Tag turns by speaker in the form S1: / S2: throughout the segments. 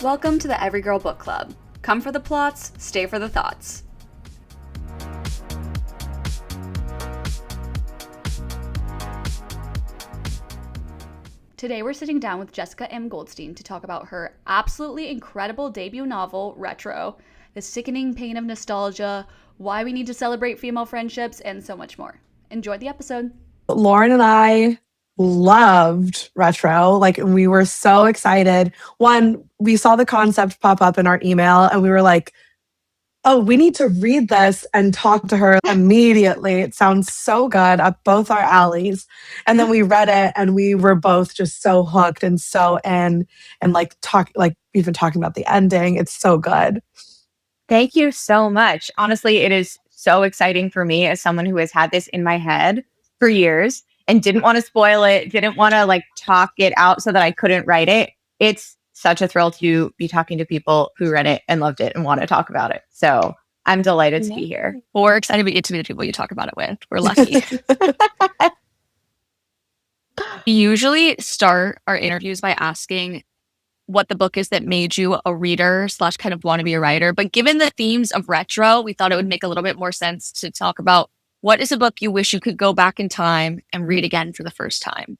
S1: Welcome to the Everygirl Book Club. Come for the plots, stay for the thoughts. Today we're sitting down with Jessica M. Goldstein to talk about her absolutely incredible debut novel, Retro, the sickening pain of nostalgia, why we need to celebrate female friendships, and so much more. Enjoy the episode.
S2: Lauren and I loved Retro. Like, we were so excited. One, we saw the concept pop up in our email and we were like, oh, we need to read this and talk to her immediately. It sounds so good up both our alleys. And then we read it and we were both just so hooked and so in, and we've been talking about the ending. It's so good.
S3: Thank you so much. Honestly, it is so exciting for me as someone who has had this in my head for years and didn't want to spoil it, didn't want to talk it out so that I couldn't write it. It's such a thrill to be talking to people who read it and loved it and want to talk about it. So I'm delighted to be here.
S4: We're excited to get to meet the people you talk about it with. We're lucky. We usually start our interviews by asking what the book is that made you a reader / kind of want to be a writer. But given the themes of Retro, we thought it would make a little bit more sense to talk about what is a book you wish you could go back in time and read again for the first time?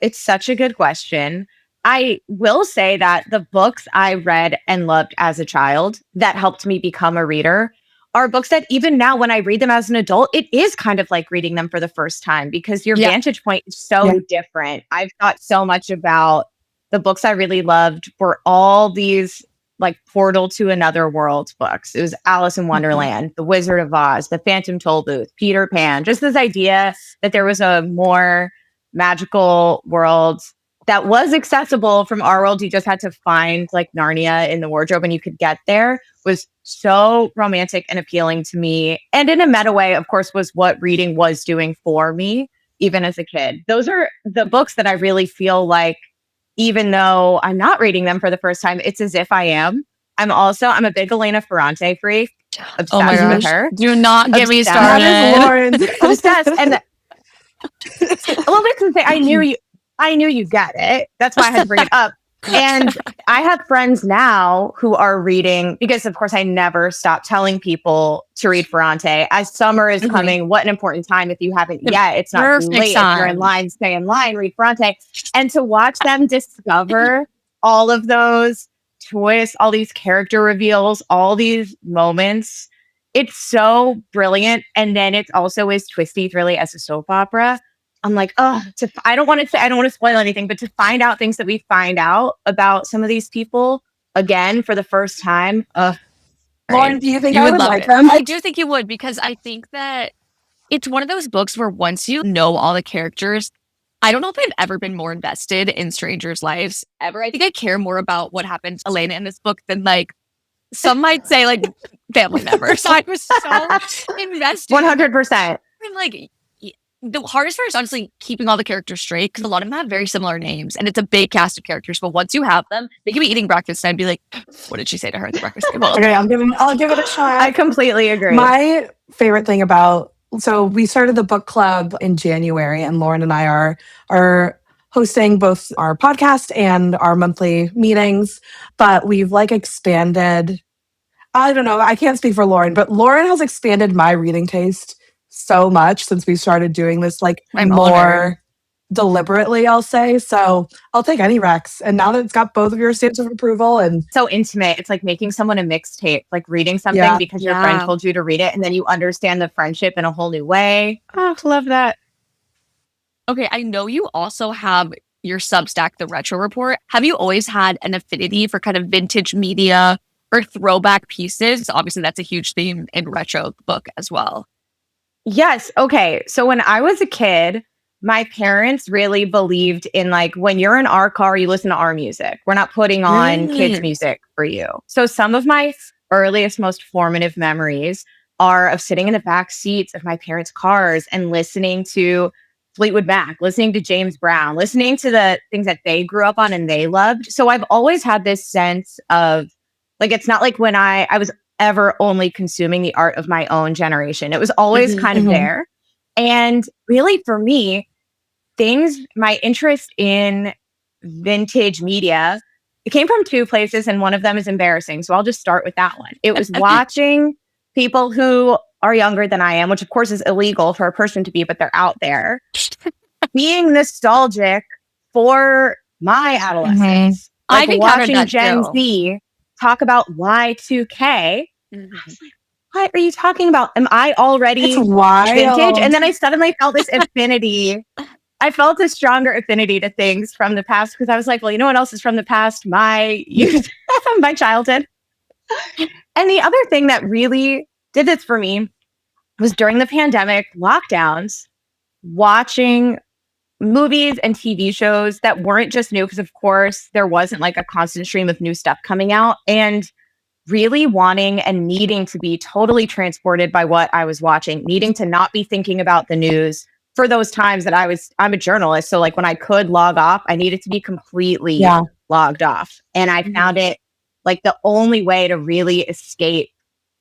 S3: It's such a good question. I will say that the books I read and loved as a child that helped me become a reader are books that even now when I read them as an adult, it is kind of like reading them for the first time because your vantage point is so different. I've thought so much about the books I really loved were all these portal to another world books. It was Alice in Wonderland, The Wizard of Oz, The Phantom Tollbooth, Peter Pan, just this idea that there was a more magical world that was accessible from our world. You just had to find Narnia in the wardrobe and you could get there, was so romantic and appealing to me. And in a meta way, of course, was what reading was doing for me, even as a kid. Those are the books that I really feel like, even though I'm not reading them for the first time, it's as if I am. I'm a big Elena Ferrante freak. Obsessed with her.
S4: Do not get me started.
S2: That is Lauren.
S3: Obsessed. And well, this is the thing. I knew you get it. That's why I had to bring it up. And I have friends now who are reading, because of course I never stop telling people to read Ferrante. As summer is coming, what an important time. If you haven't yet, it's not too late. If you're in line, stay in line, read Ferrante. And to watch them discover all of those twists, all these character reveals, all these moments, it's so brilliant. And then it also is twisty, really, as a soap opera. I'm like, I don't want to spoil anything, but to find out things that we find out about some of these people again for the first time.
S2: Lauren, do you think I would like them?
S4: I do think you would, because I think that it's one of those books where once you know all the characters, I don't know if I've ever been more invested in strangers' lives ever. I think I care more about what happened to Elena in this book than some might say family members. So I was so invested.
S3: 100%.
S4: And the hardest part is honestly keeping all the characters straight, because a lot of them have very similar names and it's a big cast of characters. But once you have them, they can be eating breakfast and I'd be like, what did she say to her at the breakfast table?
S2: Okay, I'll give it a shot.
S3: I completely agree.
S2: My favorite thing so we started the book club in January, and Lauren and I are hosting both our podcast and our monthly meetings, but we've expanded. I don't know, I can't speak for Lauren, but Lauren has expanded my reading taste so much since we started doing this more deliberately, I'll say. So I'll take any Rex. And now that it's got both of your stamps of approval, and
S3: so intimate, it's like making someone a mixtape, reading something because your friend told you to read it, and then you understand the friendship in a whole new way. Oh, love that.
S4: Okay, I know you also have your Substack, The Retro Report. Have you always had an affinity for kind of vintage media or throwback pieces? Obviously, that's a huge theme in Retro book as well.
S3: Yes. Okay. So when I was a kid, my parents really believed in when you're in our car, you listen to our music. We're not putting on kids' music for you. So some of my earliest, most formative memories are of sitting in the back seats of my parents' cars and listening to Fleetwood Mac, listening to James Brown, listening to the things that they grew up on and they loved. So I've always had this sense of it's not like when I was ever only consuming the art of my own generation. It was always kind of there. And really for me, my interest in vintage media it came from two places, and one of them is embarrassing. So I'll just start with that one. It was watching people who are younger than I am, which of course is illegal for a person to be, but they're out there, being nostalgic for my adolescence.
S4: I can counter
S3: watching
S4: that
S3: Gen
S4: too.
S3: Z talk about Y2K.
S4: Mhm.
S3: I was like, what are you talking about? Am I already
S2: It's wild.
S3: vintage? And then I suddenly felt this affinity. I felt a stronger affinity to things from the past because I was like, well, you know what else is from the past? My youth, my childhood. And the other thing that really did this for me was during the pandemic lockdowns, watching movies and TV shows that weren't just new, because of course there wasn't like a constant stream of new stuff coming out, and really wanting and needing to be totally transported by what I was watching, needing to not be thinking about the news for those times that I'm a journalist. So like when I could log off, I needed to be completely logged off. And I found it like the only way to really escape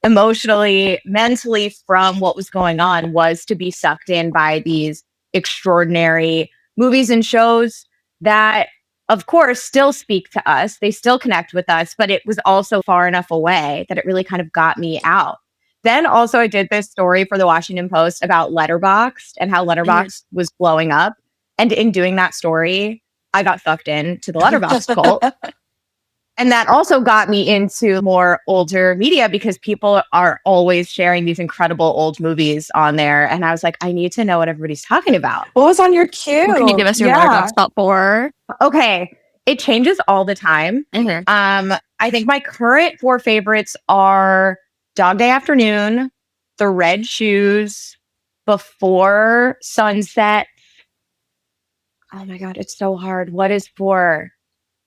S3: emotionally, mentally from what was going on was to be sucked in by these extraordinary movies and shows that, of course, still speak to us. They still connect with us, but it was also far enough away that it really kind of got me out. Then also I did this story for the Washington Post about Letterboxd and how Letterboxd was blowing up. And in doing that story, I got sucked into the Letterboxd cult. And that also got me into more older media because people are always sharing these incredible old movies on there. And I was like, I need to know what everybody's talking about.
S2: What was on your queue?
S4: Can you give us your Letterboxd top 4?
S3: Okay. It changes all the time. I think my current 4 favorites are Dog Day Afternoon, The Red Shoes, Before Sunset. Oh my God, it's so hard. What is 4?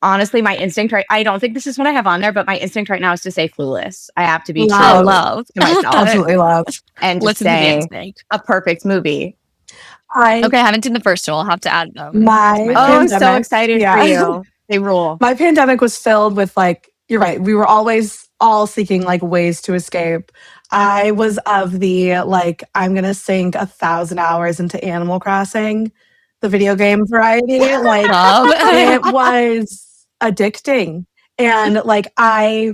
S3: Honestly, my instinct I don't think this is what I have on there, but my instinct right now is to say Clueless. I have to be true
S4: love
S3: to myself.
S2: Absolutely love.
S3: And just say a perfect movie.
S4: Okay, I haven't seen the first one. I'll have to add them.
S3: I'm so excited for you. They rule.
S2: My pandemic was filled with like, you're right. We were always all seeking like ways to escape. I was of the like, I'm going to sink 1,000 hours into Animal Crossing, the video game variety. Like it was addicting. And like, I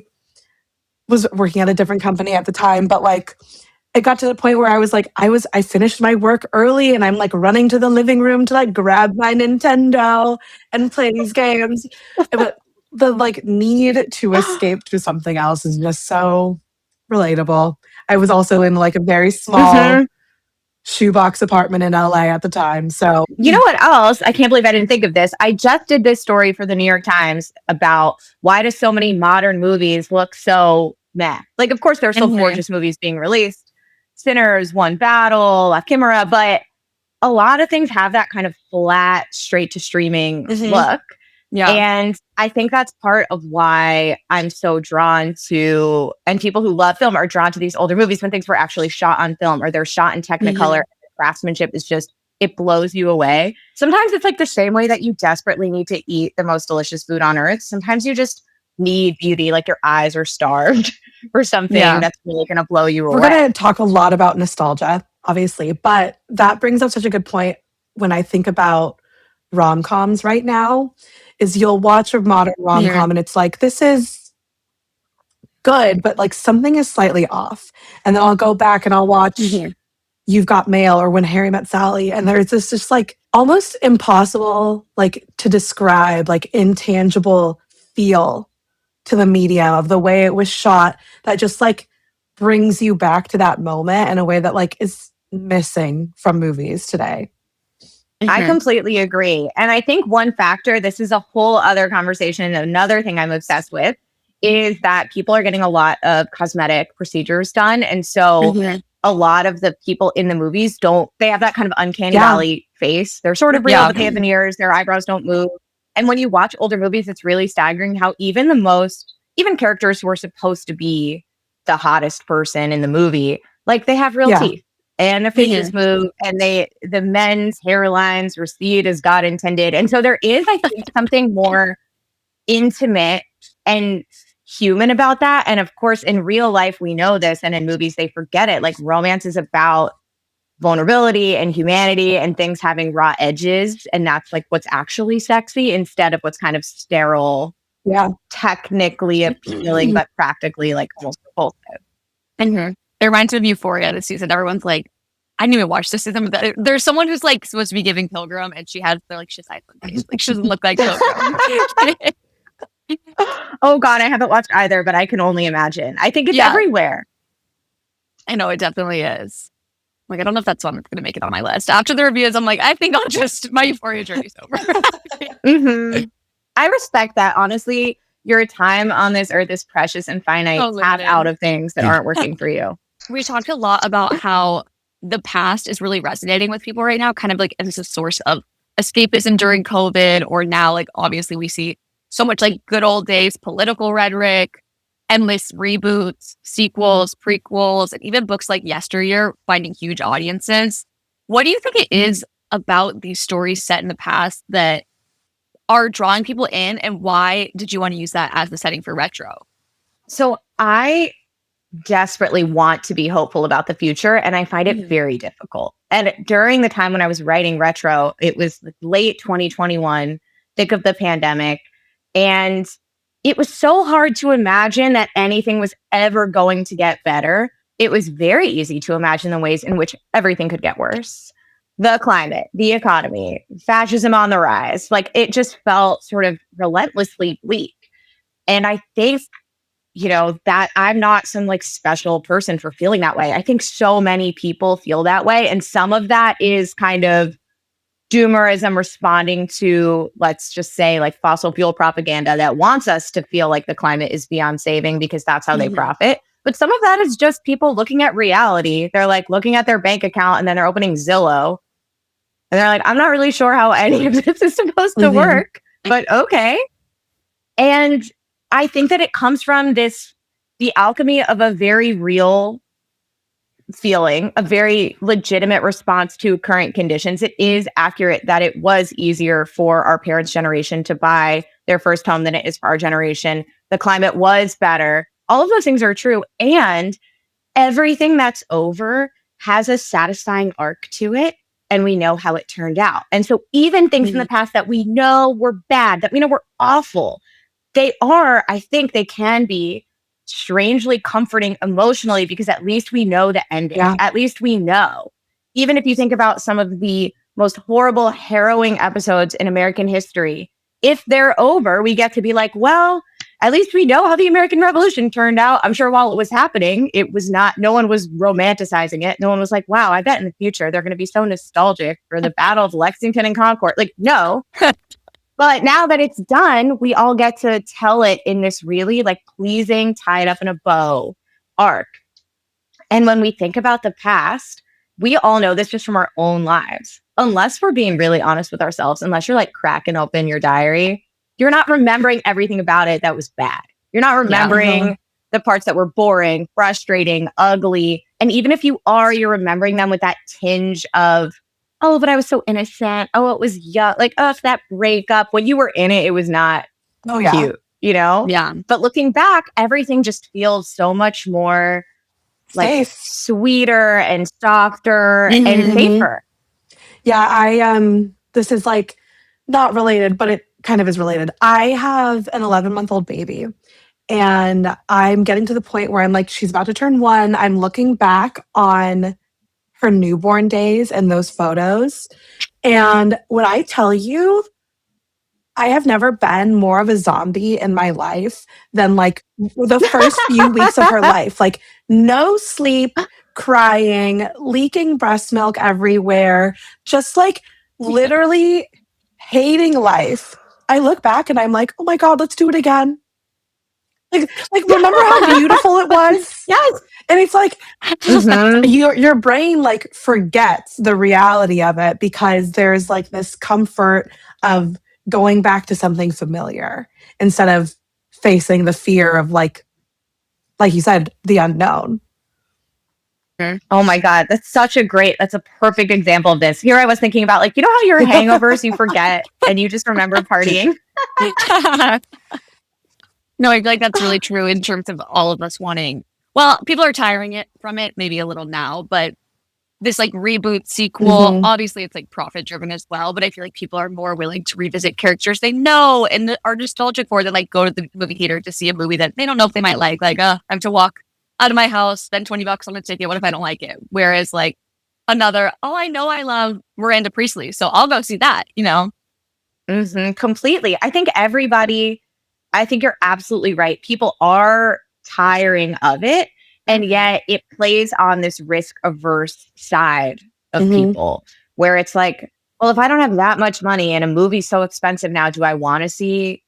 S2: was working at a different company at the time, but like, it got to the point where I was like, I finished my work early and I'm like running to the living room to like grab my Nintendo and play these games. But the like need to escape to something else is just so relatable. I was also in like a very small shoebox apartment in LA at the time. So
S3: you know what else? I can't believe I didn't think of this. I just did this story for the New York Times about why do so many modern movies look so meh? Like, of course, there are still gorgeous movies being released. Sinners, One Battle, La Chimera, but a lot of things have that kind of flat, straight to streaming look. Yeah. And I think that's part of why I'm so drawn to, and people who love film are drawn to these older movies when things were actually shot on film or they're shot in Technicolor. The craftsmanship is just, it blows you away. Sometimes it's like the same way that you desperately need to eat the most delicious food on earth. Sometimes you just need beauty, like your eyes are starved for something that's really going to blow you away.
S2: We're going to talk a lot about nostalgia, obviously, but that brings up such a good point when I think about rom-coms right now, is you'll watch a modern rom-com and it's like, this is good, but like something is slightly off. And then I'll go back and I'll watch You've Got Mail or When Harry Met Sally, and there's this just like almost impossible like to describe like intangible feel to the medium of the way it was shot that just like brings you back to that moment in a way that like is missing from movies today.
S3: I completely agree. And I think one factor, this is a whole other conversation, another thing I'm obsessed with, is that people are getting a lot of cosmetic procedures done. And so a lot of the people in the movies they have that kind of uncanny valley face. They're sort of real, but they have veneers, their eyebrows don't move. And when you watch older movies, it's really staggering how even characters who are supposed to be the hottest person in the movie, like they have real teeth and their faces move and the men's hairlines recede as God intended. And so there is, I think, something more intimate and human about that. And of course, in real life, we know this, and in movies, they forget it. Like romance is about vulnerability and humanity and things having raw edges. And that's like what's actually sexy instead of what's kind of sterile
S2: Yeah.
S3: technically appealing, but practically like almost repulsive.
S4: And it reminds me of Euphoria this season. Everyone's like, I didn't even watch this season, but there's someone who's like supposed to be giving Pilgrim, and she has their like she's iPhone face. Like she doesn't look like Pilgrim.
S3: Oh God, I haven't watched either, but I can only imagine. I think it's
S4: Yeah.
S3: everywhere.
S4: I know it definitely is. Like, I don't know if that's one that's going to make it on my list. After the reviews, I'm like, I think I'll just, my Euphoria journey's over.
S3: I respect that. Honestly, your time on this earth is precious and finite.
S4: So
S3: Tap
S4: limited.
S3: out of things that aren't working for you.
S4: We talked a lot about how the past is really resonating with people right now, kind of like as a source of escapism during COVID, or now, like, obviously we see so much like good old days, political rhetoric, endless reboots, sequels, prequels, and even books like Yesteryear finding huge audiences. What do you think it is about these stories set in the past that are drawing people in, and why did you want to use that as the setting for retro?
S3: So I desperately want to be hopeful about the future, and I find it very difficult. And during the time when I was writing retro, it was late 2021, thick of the pandemic, and it was so hard to imagine that anything was ever going to get better. It was very easy to imagine the ways in which everything could get worse. The climate, the economy, fascism on the rise. Like, it just felt sort of relentlessly bleak. And I think, that I'm not some like special person for feeling that way. I think so many people feel that way. And some of that is kind of doomerism responding to, let's just say, like fossil fuel propaganda that wants us to feel like the climate is beyond saving because that's how they profit. But some of that is just people looking at reality. They're like looking at their bank account and then they're opening Zillow. And they're like, I'm not really sure how any of this is supposed to work, but okay. And I think that it comes from the alchemy of a very real feeling, a very legitimate response to current conditions. It is accurate that it was easier for our parents' generation to buy their first home than it is for our generation. The climate was better. All of those things are true. And everything that's over has a satisfying arc to it. And we know how it turned out. And so even things in the past that we know were bad, that we know were awful, I think they can be strangely comforting emotionally, because at least we know the ending.
S2: Yeah.
S3: At least we know. Even if you think about some of the most horrible, harrowing episodes in American history, if they're over, we get to be like, well, at least we know how the American Revolution turned out. I'm sure while it was happening, no one was romanticizing it. No one was like, wow, I bet in the future they're going to be so nostalgic for the Battle of Lexington and Concord. Like, no. But now that it's done, we all get to tell it in this really like pleasing, tied up in a bow arc. And when we think about the past, we all know this just from our own lives. Unless we're being really honest with ourselves, unless you're like cracking open your diary, you're not remembering everything about it that was bad. You're not remembering the parts that were boring, frustrating, ugly. And even if you are, you're remembering them with that tinge of, oh, but I was so innocent. Oh, it was young. Like, oh, it's that breakup. When you were in it, it was not cute,
S4: Yeah.
S3: But looking back, everything just feels so much more like sweeter and softer and safer.
S2: Yeah, this is like not related, but it kind of is related. I have an 11-month-old baby, and I'm getting to the point where I'm like, she's about to turn 1. I'm looking back on her newborn days and those photos. And when I tell you, I have never been more of a zombie in my life than like the first few weeks of her life. Like, no sleep, crying, leaking breast milk everywhere, just like literally hating life. I look back and I'm like, oh my God, let's do it again. Like remember how beautiful it was?
S3: Yes.
S2: And it's like your brain like forgets the reality of it because there's like this comfort of going back to something familiar instead of facing the fear of like you said, the unknown.
S3: Oh my God, that's a perfect example of this. Here I was thinking about, like, you know how your hangovers, you forget and you just remember partying?
S4: No, I feel like that's really true in terms of all of us wanting, well, people are tiring from it maybe a little now, but this like reboot sequel.
S2: Mhm.
S4: Obviously, it's like profit driven as well, but I feel like people are more willing to revisit characters they know and are nostalgic for than like go to the movie theater to see a movie that they don't know if they might like. Like, I have to walk out of my house, spend $20 on a ticket. What if I don't like it? Whereas like another, oh, I know I love Miranda Priestley, so I'll go see that, you know?
S3: Completely. I think you're absolutely right. People are tiring of it. And yet it plays on this risk averse side of people where it's like, well, if I don't have that much money and a movie's so expensive now, do I want to see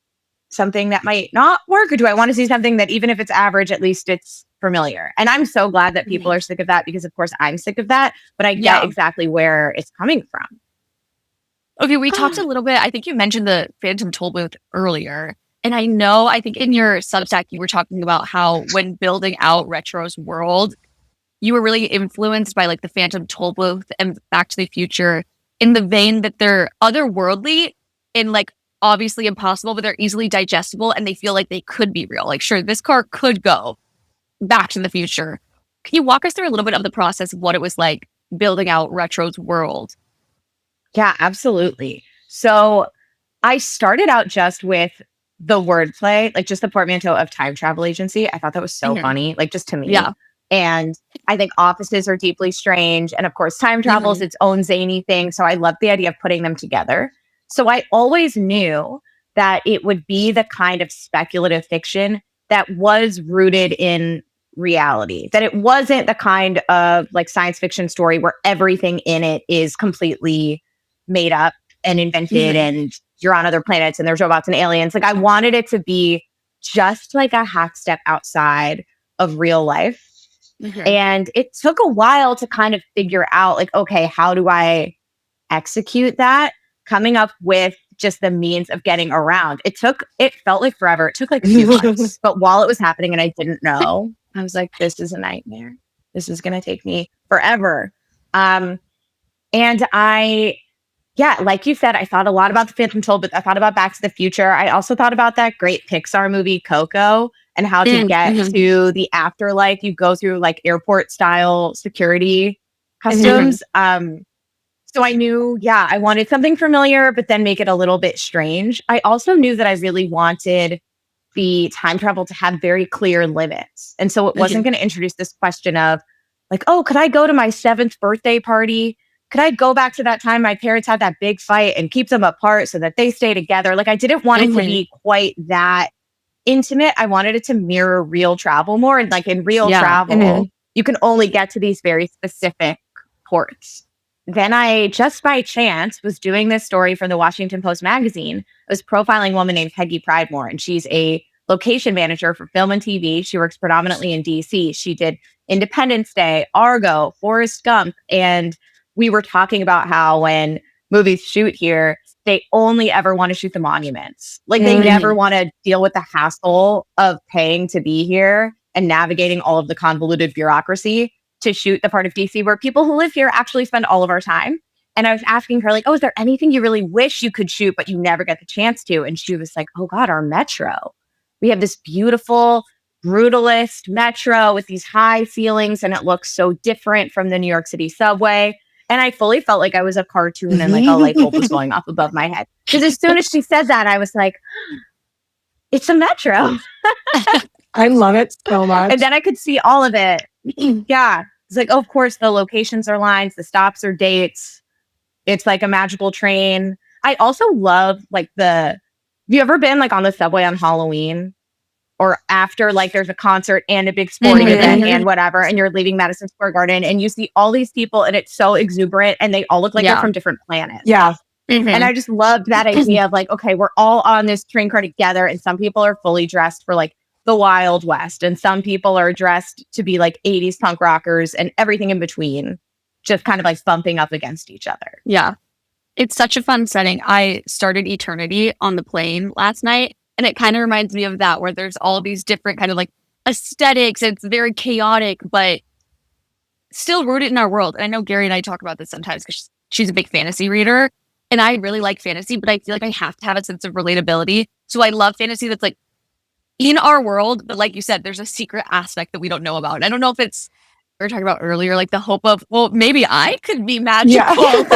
S3: something that might not work? Or do I want to see something that even if it's average, at least it's familiar? And I'm so glad that people are sick of that because, of course, I'm sick of that. But I get exactly where it's coming from.
S4: Okay, we talked a little bit. I think you mentioned the Phantom Tollbooth earlier. And I think in your Substack, you were talking about how when building out Retro's world, you were really influenced by like the Phantom Tollbooth and Back to the Future in the vein that they're otherworldly and like obviously impossible, but they're easily digestible and they feel like they could be real. Like, sure, this car could go back to the future. Can you walk us through a little bit of the process of what it was like building out Retro's world?
S3: Yeah, absolutely. So I started out just with the wordplay, like just the portmanteau of time travel agency. I thought that was so funny, like just to me.
S4: Yeah.
S3: And I think offices are deeply strange. And of course, time travel is its own zany thing. So I love the idea of putting them together. So I always knew that it would be the kind of speculative fiction that was rooted in reality, that it wasn't the kind of like science fiction story where everything in it is completely made up and invented and you're on other planets and there's robots and aliens. Like I wanted it to be just like a hack step outside of real life. And it took a while to kind of figure out like, okay, how do I execute that? Coming up with just the means of getting around. It felt like forever. It took like a few months, but while it was happening and I didn't know, I was like, this is a nightmare. This is going to take me forever. And like you said, I thought a lot about the Phantom Tollbooth. I thought about Back to the Future. I also thought about that great Pixar movie, Coco, and how to get to the afterlife. You go through like airport style security customs. So I knew, I wanted something familiar, but then make it a little bit strange. I also knew that I really wanted the time travel to have very clear limits. And so it wasn't going to introduce this question of like, oh, could I go to my 7th birthday party? Could I go back to that time my parents had that big fight and keep them apart so that they stay together? Like I didn't want it to be quite that intimate. I wanted it to mirror real travel more. And like in real travel, you can only get to these very specific ports. Then I just by chance was doing this story for the Washington Post magazine. I was profiling a woman named Peggy Pridemore, and she's a location manager for film and TV. She works predominantly in DC. She did Independence Day, Argo, Forrest Gump, and we were talking about how when movies shoot here, they only ever want to shoot the monuments. Like they never want to deal with the hassle of paying to be here and navigating all of the convoluted bureaucracy to shoot the part of DC where people who live here actually spend all of our time. And I was asking her like, oh, is there anything you really wish you could shoot, but you never get the chance to? And she was like, oh God, our metro. We have this beautiful brutalist metro with these high ceilings and it looks so different from the New York City subway. And I fully felt like I was a cartoon and like a light bulb was going off above my head. Because as soon as she said that, I was like, it's a metro.
S2: I love it so much.
S3: And then I could see all of it. Yeah. It's like, oh, of course, the locations are lines, the stops are dates. It's like a magical train. I also love like have you ever been like on the subway on Halloween? Or after like there's a concert and a big sporting event and whatever, and you're leaving Madison Square Garden and you see all these people and it's so exuberant and they all look like they're from different planets.
S2: Yeah.
S3: And I just loved that idea of like, okay, we're all on this train car together and some people are fully dressed for like the Wild West and some people are dressed to be like 80s punk rockers and everything in between, just kind of like bumping up against each other.
S4: Yeah. It's such a fun setting. I started Eternity on the plane last night. And it kind of reminds me of that, where there's all these different kind of like aesthetics. It's very chaotic, but still rooted in our world. And I know Gary and I talk about this sometimes because she's a big fantasy reader. And I really like fantasy, but I feel like I have to have a sense of relatability. So I love fantasy that's like in our world. But like you said, there's a secret aspect that we don't know about. And I don't know if it's were talking about earlier, like the hope of, well, maybe I could be magical.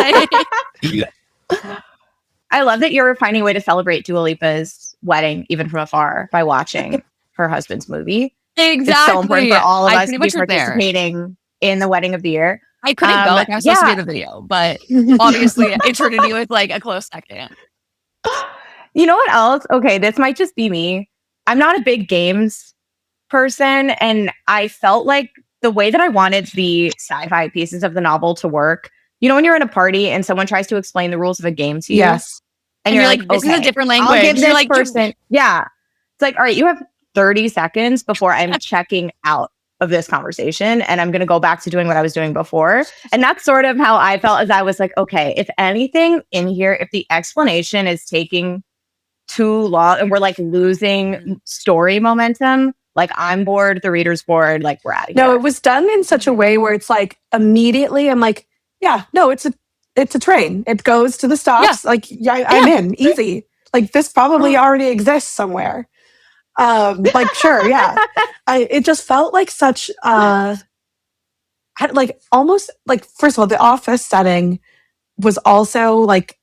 S2: Yeah.
S3: I love that you're finding a way to celebrate Dua Lipa's wedding, even from afar, by watching her husband's movie.
S4: Exactly.
S3: It's so important for all of
S4: I
S3: us to
S4: pretty
S3: be
S4: much was there.
S3: participating in the wedding of the year.
S4: I couldn't go. Like, I was supposed to be in the video, but obviously eternity was like a close second.
S3: You know what else? Okay, this might just be me. I'm not a big games person, and I felt like the way that I wanted the sci-fi pieces of the novel to work, you know, when you're in a party and someone tries to explain the rules of a game to you,
S2: Yes.
S3: and you're like,
S4: this is a different language.
S3: I'll give
S4: You're
S3: this
S4: like,
S3: person, yeah. It's like, all right, you have 30 seconds before I'm checking out of this conversation, and I'm going to go back to doing what I was doing before. And that's sort of how I felt, as I was like, okay, if anything in here, if the explanation is taking too long and we're like losing story momentum, like I'm bored, the reader's bored, like we're out of here.
S2: No, it was done in such a way where it's like immediately I'm like, yeah, no, it's a train. It goes to the stops.
S4: Yeah.
S2: Like, yeah, I'm in. Easy. Like this probably already exists somewhere. Like, sure, yeah. It just felt like such had like almost like, first of all, the office setting was also like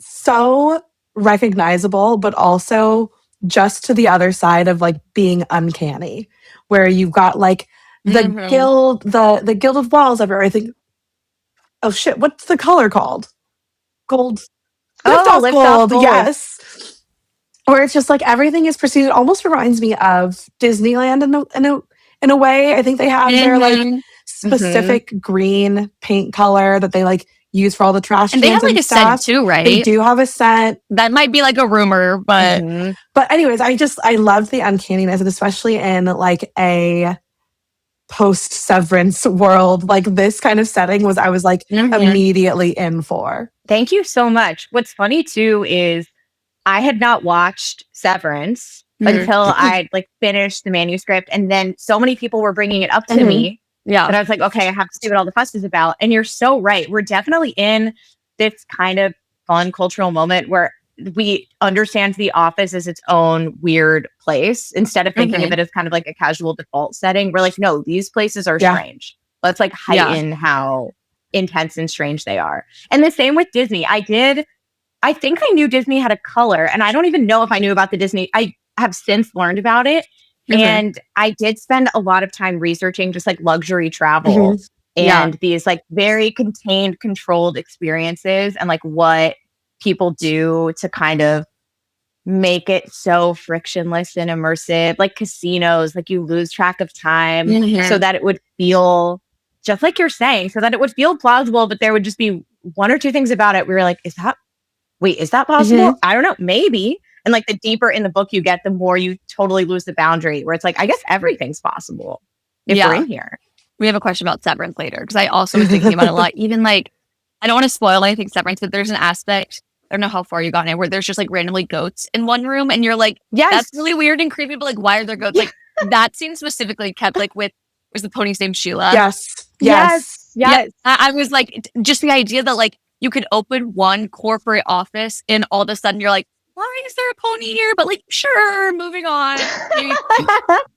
S2: so recognizable, but also just to the other side of like being uncanny, where you've got like the guild, the gilded walls everywhere. I think, oh shit, what's the color called? Gold.
S3: Liftoff gold.
S2: Yes. Where it's just like everything is preceded. Almost reminds me of Disneyland in a way. I think they have their like specific green paint color that they like use for all the trash
S4: and
S2: cans
S4: they have like a
S2: stuff.
S4: scent too, right?
S2: They do have a scent.
S4: That might be like a rumor, but
S2: but anyways, I loved the uncanniness, and especially in like a post Severance world, like this kind of setting was I was like immediately in for.
S3: Thank you so much. What's funny too is I had not watched Severance until I'd like finished the manuscript, and then so many people were bringing it up to me.
S4: Yeah.
S3: And I was like, okay, I have to see what all the fuss is about. And you're so right. We're definitely in this kind of fun cultural moment where we understand the office as its own weird place. Instead of thinking of it as kind of like a casual default setting, we're like, no, these places are strange. Let's like heighten how intense and strange they are. And the same with Disney. I think I knew Disney had a color, and I don't even know if I knew about the Disney. I have since learned about it. And I did spend a lot of time researching just like luxury travel and these like very contained, controlled experiences, and like what people do to kind of make it so frictionless and immersive, like casinos, like you lose track of time so that it would feel just like you're saying, so that it would feel plausible, but there would just be one or two things about it. We were like, is that possible? I don't know, maybe. And like the deeper in the book you get, the more you totally lose the boundary, where it's like, I guess everything's possible if we're in here.
S4: We have a question about Severance later, because I also was thinking about it a lot. Even like, I don't want to spoil anything Severance, but there's an aspect, I don't know how far you got in it, where there's just like randomly goats in one room, and you're like, that's really weird and creepy, but like, why are there goats? Like that scene specifically kept like with, was the pony's name Sheila?
S2: Yes.
S4: Yeah, I was like, just the idea that like you could open one corporate office and all of a sudden you're like, why is there a pony here? But like, sure, moving on.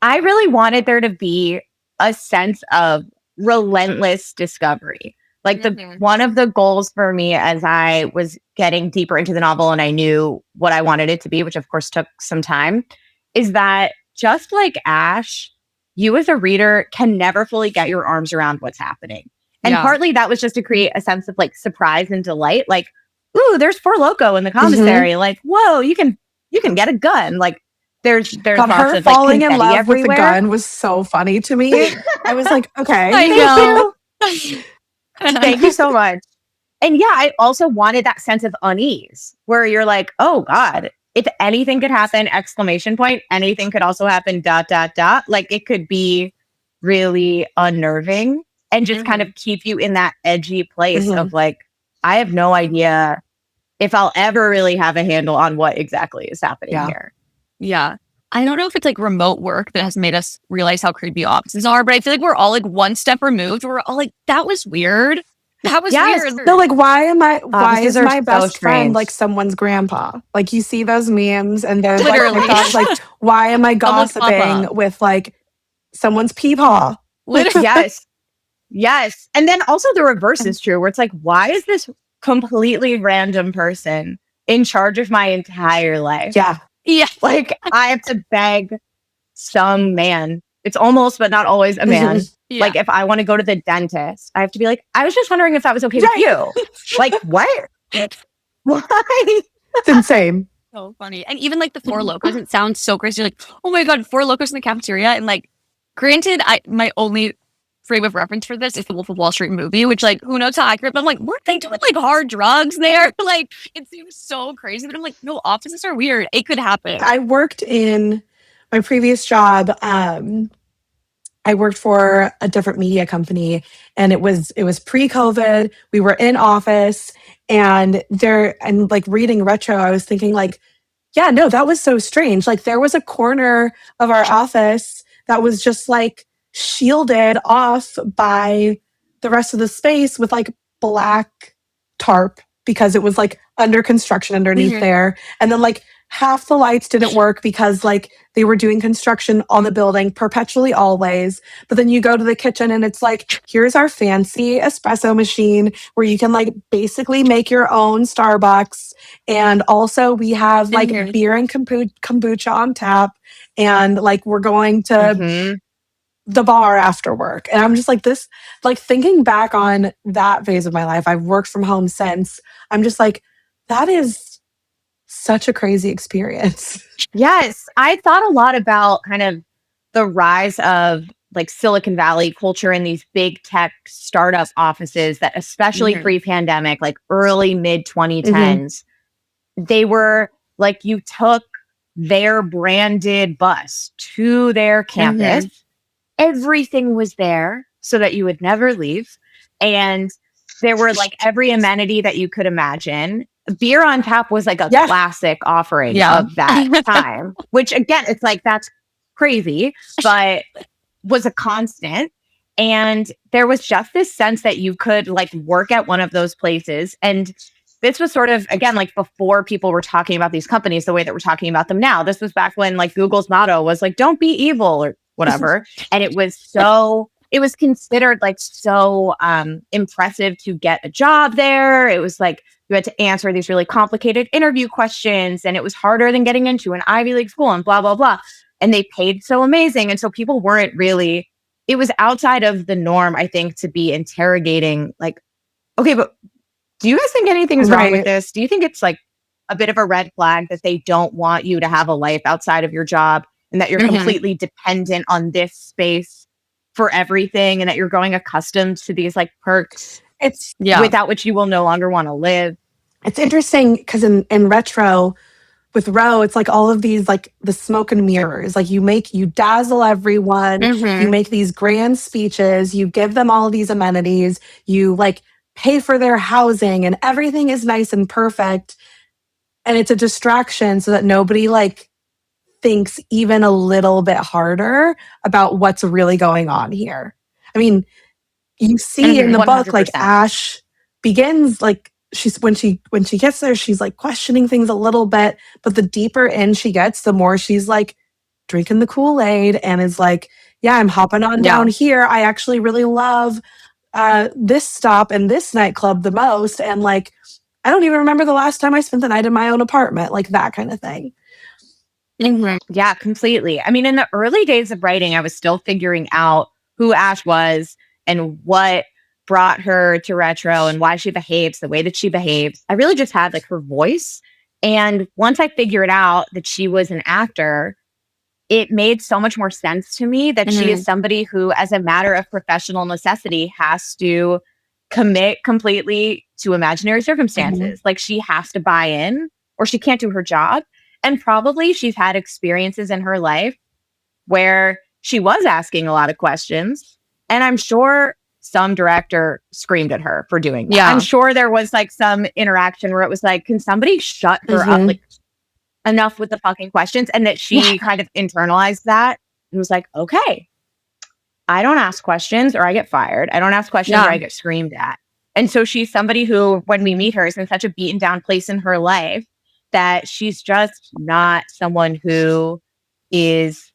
S3: I really wanted there to be a sense of relentless discovery. Like one of the goals for me as I was getting deeper into the novel and I knew what I wanted it to be, which of course took some time, is that just like Ash, you as a reader can never fully get your arms around what's happening. And partly that was just to create a sense of like surprise and delight. Like, ooh, there's Four Loko in the commissary. Like, whoa, you can get a gun. Like, there's
S2: God,
S3: lots
S2: her
S3: of like
S2: falling in love
S3: everywhere.
S2: with the gun was so funny to me. I was like, okay,
S4: I know.
S3: Thank you so much. And yeah, I also wanted that sense of unease where you're like, oh God, if anything could happen, exclamation point, anything could also happen, ... Like it could be really unnerving and just kind of keep you in that edgy place of like, I have no idea if I'll ever really have a handle on what exactly is happening here.
S4: Yeah. I don't know if it's like remote work that has made us realize how creepy offices are, but I feel like we're all like one step removed. We're all like, that was weird. That was weird.
S2: No, like why is
S3: Offices
S2: my best
S3: so
S2: friend
S3: strange.
S2: like someone's grandpa? Like you see those memes and there's
S4: Literally.
S2: like, thoughts, like why am I
S4: Someone's
S2: gossiping
S4: papa.
S2: with like someone's peepaw?
S4: Literally.
S3: Yes. And then also the reverse is true, where it's like, why is this completely random person in charge of my entire life?
S2: Yeah.
S4: Yeah.
S3: Like, I have to beg some man. It's almost, but not always a man.
S4: Yeah.
S3: Like, if I want to go to the dentist, I have to be like, I was just wondering if that was okay with you. Like, what? Why?
S2: It's insane.
S4: So funny. And even like the Four Locos, it sounds so crazy. You're like, oh my God, Four Locos in the cafeteria. And like, granted, my only frame of reference for this is the Wolf of Wall Street movie, which like, who knows how accurate, but I'm like, weren't they doing like hard drugs there? Like, it seems so crazy. But I'm like, no, offices are weird. It could happen.
S2: I worked in my previous job. I worked for a different media company, and it was pre-COVID. We were in office, and like reading retro, I was thinking like, yeah, no, that was so strange. Like there was a corner of our office that was just like shielded off by the rest of the space with like black tarp because it was like under construction underneath there. And then like half the lights didn't work because like they were doing construction on the building perpetually always. But then you go to the kitchen and it's like, here's our fancy espresso machine where you can like basically make your own Starbucks. And also we have like beer and kombucha on tap. And like we're going to the bar after work. And I'm just like this, like thinking back on that phase of my life, I've worked from home since. I'm just like, that is such a crazy experience.
S3: Yes. I thought a lot about kind of the rise of like Silicon Valley culture in these big tech startup offices that especially pre-pandemic, like early mid 2010s, they were like, you took their branded bus to their campus. Everything was there so that you would never leave. And there were like every amenity that you could imagine. Beer on tap was like a classic offering of that time, which again, it's like, that's crazy, but was a constant. And there was just this sense that you could like work at one of those places. And this was sort of, again, like before people were talking about these companies the way that we're talking about them now. This was back when like Google's motto was like, don't be evil or whatever. And it was considered like so impressive to get a job there. It was like you had to answer these really complicated interview questions, and it was harder than getting into an Ivy League school and blah, blah, blah. And they paid so amazing. And so people weren't really, it was outside of the norm, I think, to be interrogating like, okay, but do you guys think anything is wrong with this? Do you think it's like a bit of a red flag that they don't want you to have a life outside of your job and that you're completely dependent on this space for everything and that you're growing accustomed to these like perks without which you will no longer want to live?
S2: It's interesting because in retro with Roe, it's like all of these like the smoke and mirrors. Like you dazzle everyone, you make these grand speeches, you give them all of these amenities, you like pay for their housing and everything is nice and perfect. And it's a distraction so that nobody like thinks even a little bit harder about what's really going on here. I mean, you see in the book, like Ash begins like when she gets there, she's like questioning things a little bit, but the deeper in she gets, the more she's like drinking the Kool-Aid and is like, yeah, I'm hopping on down here. I actually really love this stop and this nightclub the most. And like, I don't even remember the last time I spent the night in my own apartment, like that kind of thing.
S3: Yeah, completely. I mean, in the early days of writing, I was still figuring out who Ash was and what brought her to retro and why she behaves the way that she behaves. I really just had like her voice. And once I figured out that she was an actor, it made so much more sense to me that she is somebody who, as a matter of professional necessity, has to commit completely to imaginary circumstances. Like she has to buy in or she can't do her job. And probably she's had experiences in her life where she was asking a lot of questions. And I'm sure some director screamed at her for doing that. Yeah. I'm sure there was like some interaction where it was like, can somebody shut her up like enough with the fucking questions? And that she kind of internalized that and was like, okay, I don't ask questions or I get fired. I don't ask questions or I get screamed at. And so she's somebody who, when we meet her, is in such a beaten down place in her life that she's just not someone who is,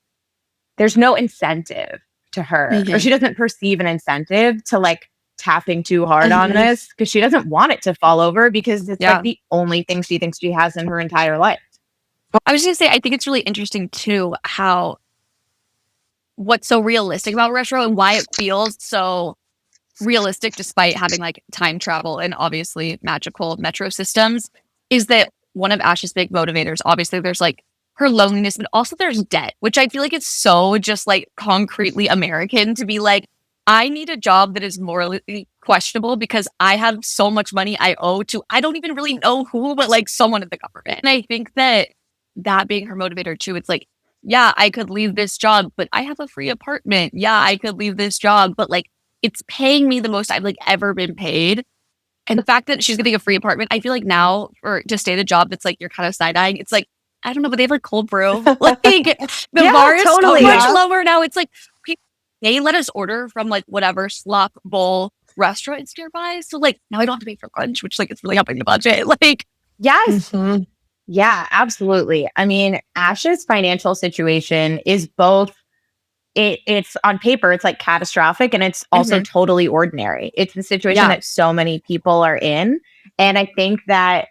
S3: there's no incentive to her, or
S1: Mhm.
S3: she doesn't perceive an incentive to like tapping too hard on
S1: Mhm.
S3: this because she doesn't want it to fall over because it's
S4: Yeah.
S3: like the only thing she thinks she has in her entire life.
S4: I was going to say, I think it's really interesting too, how what's so realistic about retro and why it feels so realistic despite having like time travel and obviously magical metro systems is that one of Ash's big motivators, obviously there's like her loneliness, but also there's debt, which I feel like it's so just like concretely American to be like, I need a job that is morally questionable because I have so much money I owe to, I don't even really know who, but like someone in the government. And I think that that being her motivator too, it's like, yeah, I could leave this job, but I have a free apartment. Yeah, I could leave this job, but like it's paying me the most I've like ever been paid. And the fact that she's getting a free apartment, I feel like now, or to stay at a job that's like you're kind of side eyeing, it's like, I don't know, but they have like cold brew. Like the
S3: Yeah,
S4: bar is
S3: totally.
S4: so much
S2: Yeah.
S4: lower now. It's like they let us order from like whatever slop bowl restaurants nearby. So like now I don't have to pay for lunch, which like it's really helping the budget. Like
S3: Yes.
S2: Mhm.
S3: Yeah, absolutely. I mean, Ash's financial situation is both it's on paper, it's like catastrophic and it's also totally ordinary. It's the situation
S4: Yeah.
S3: that so many people are in. And I think that,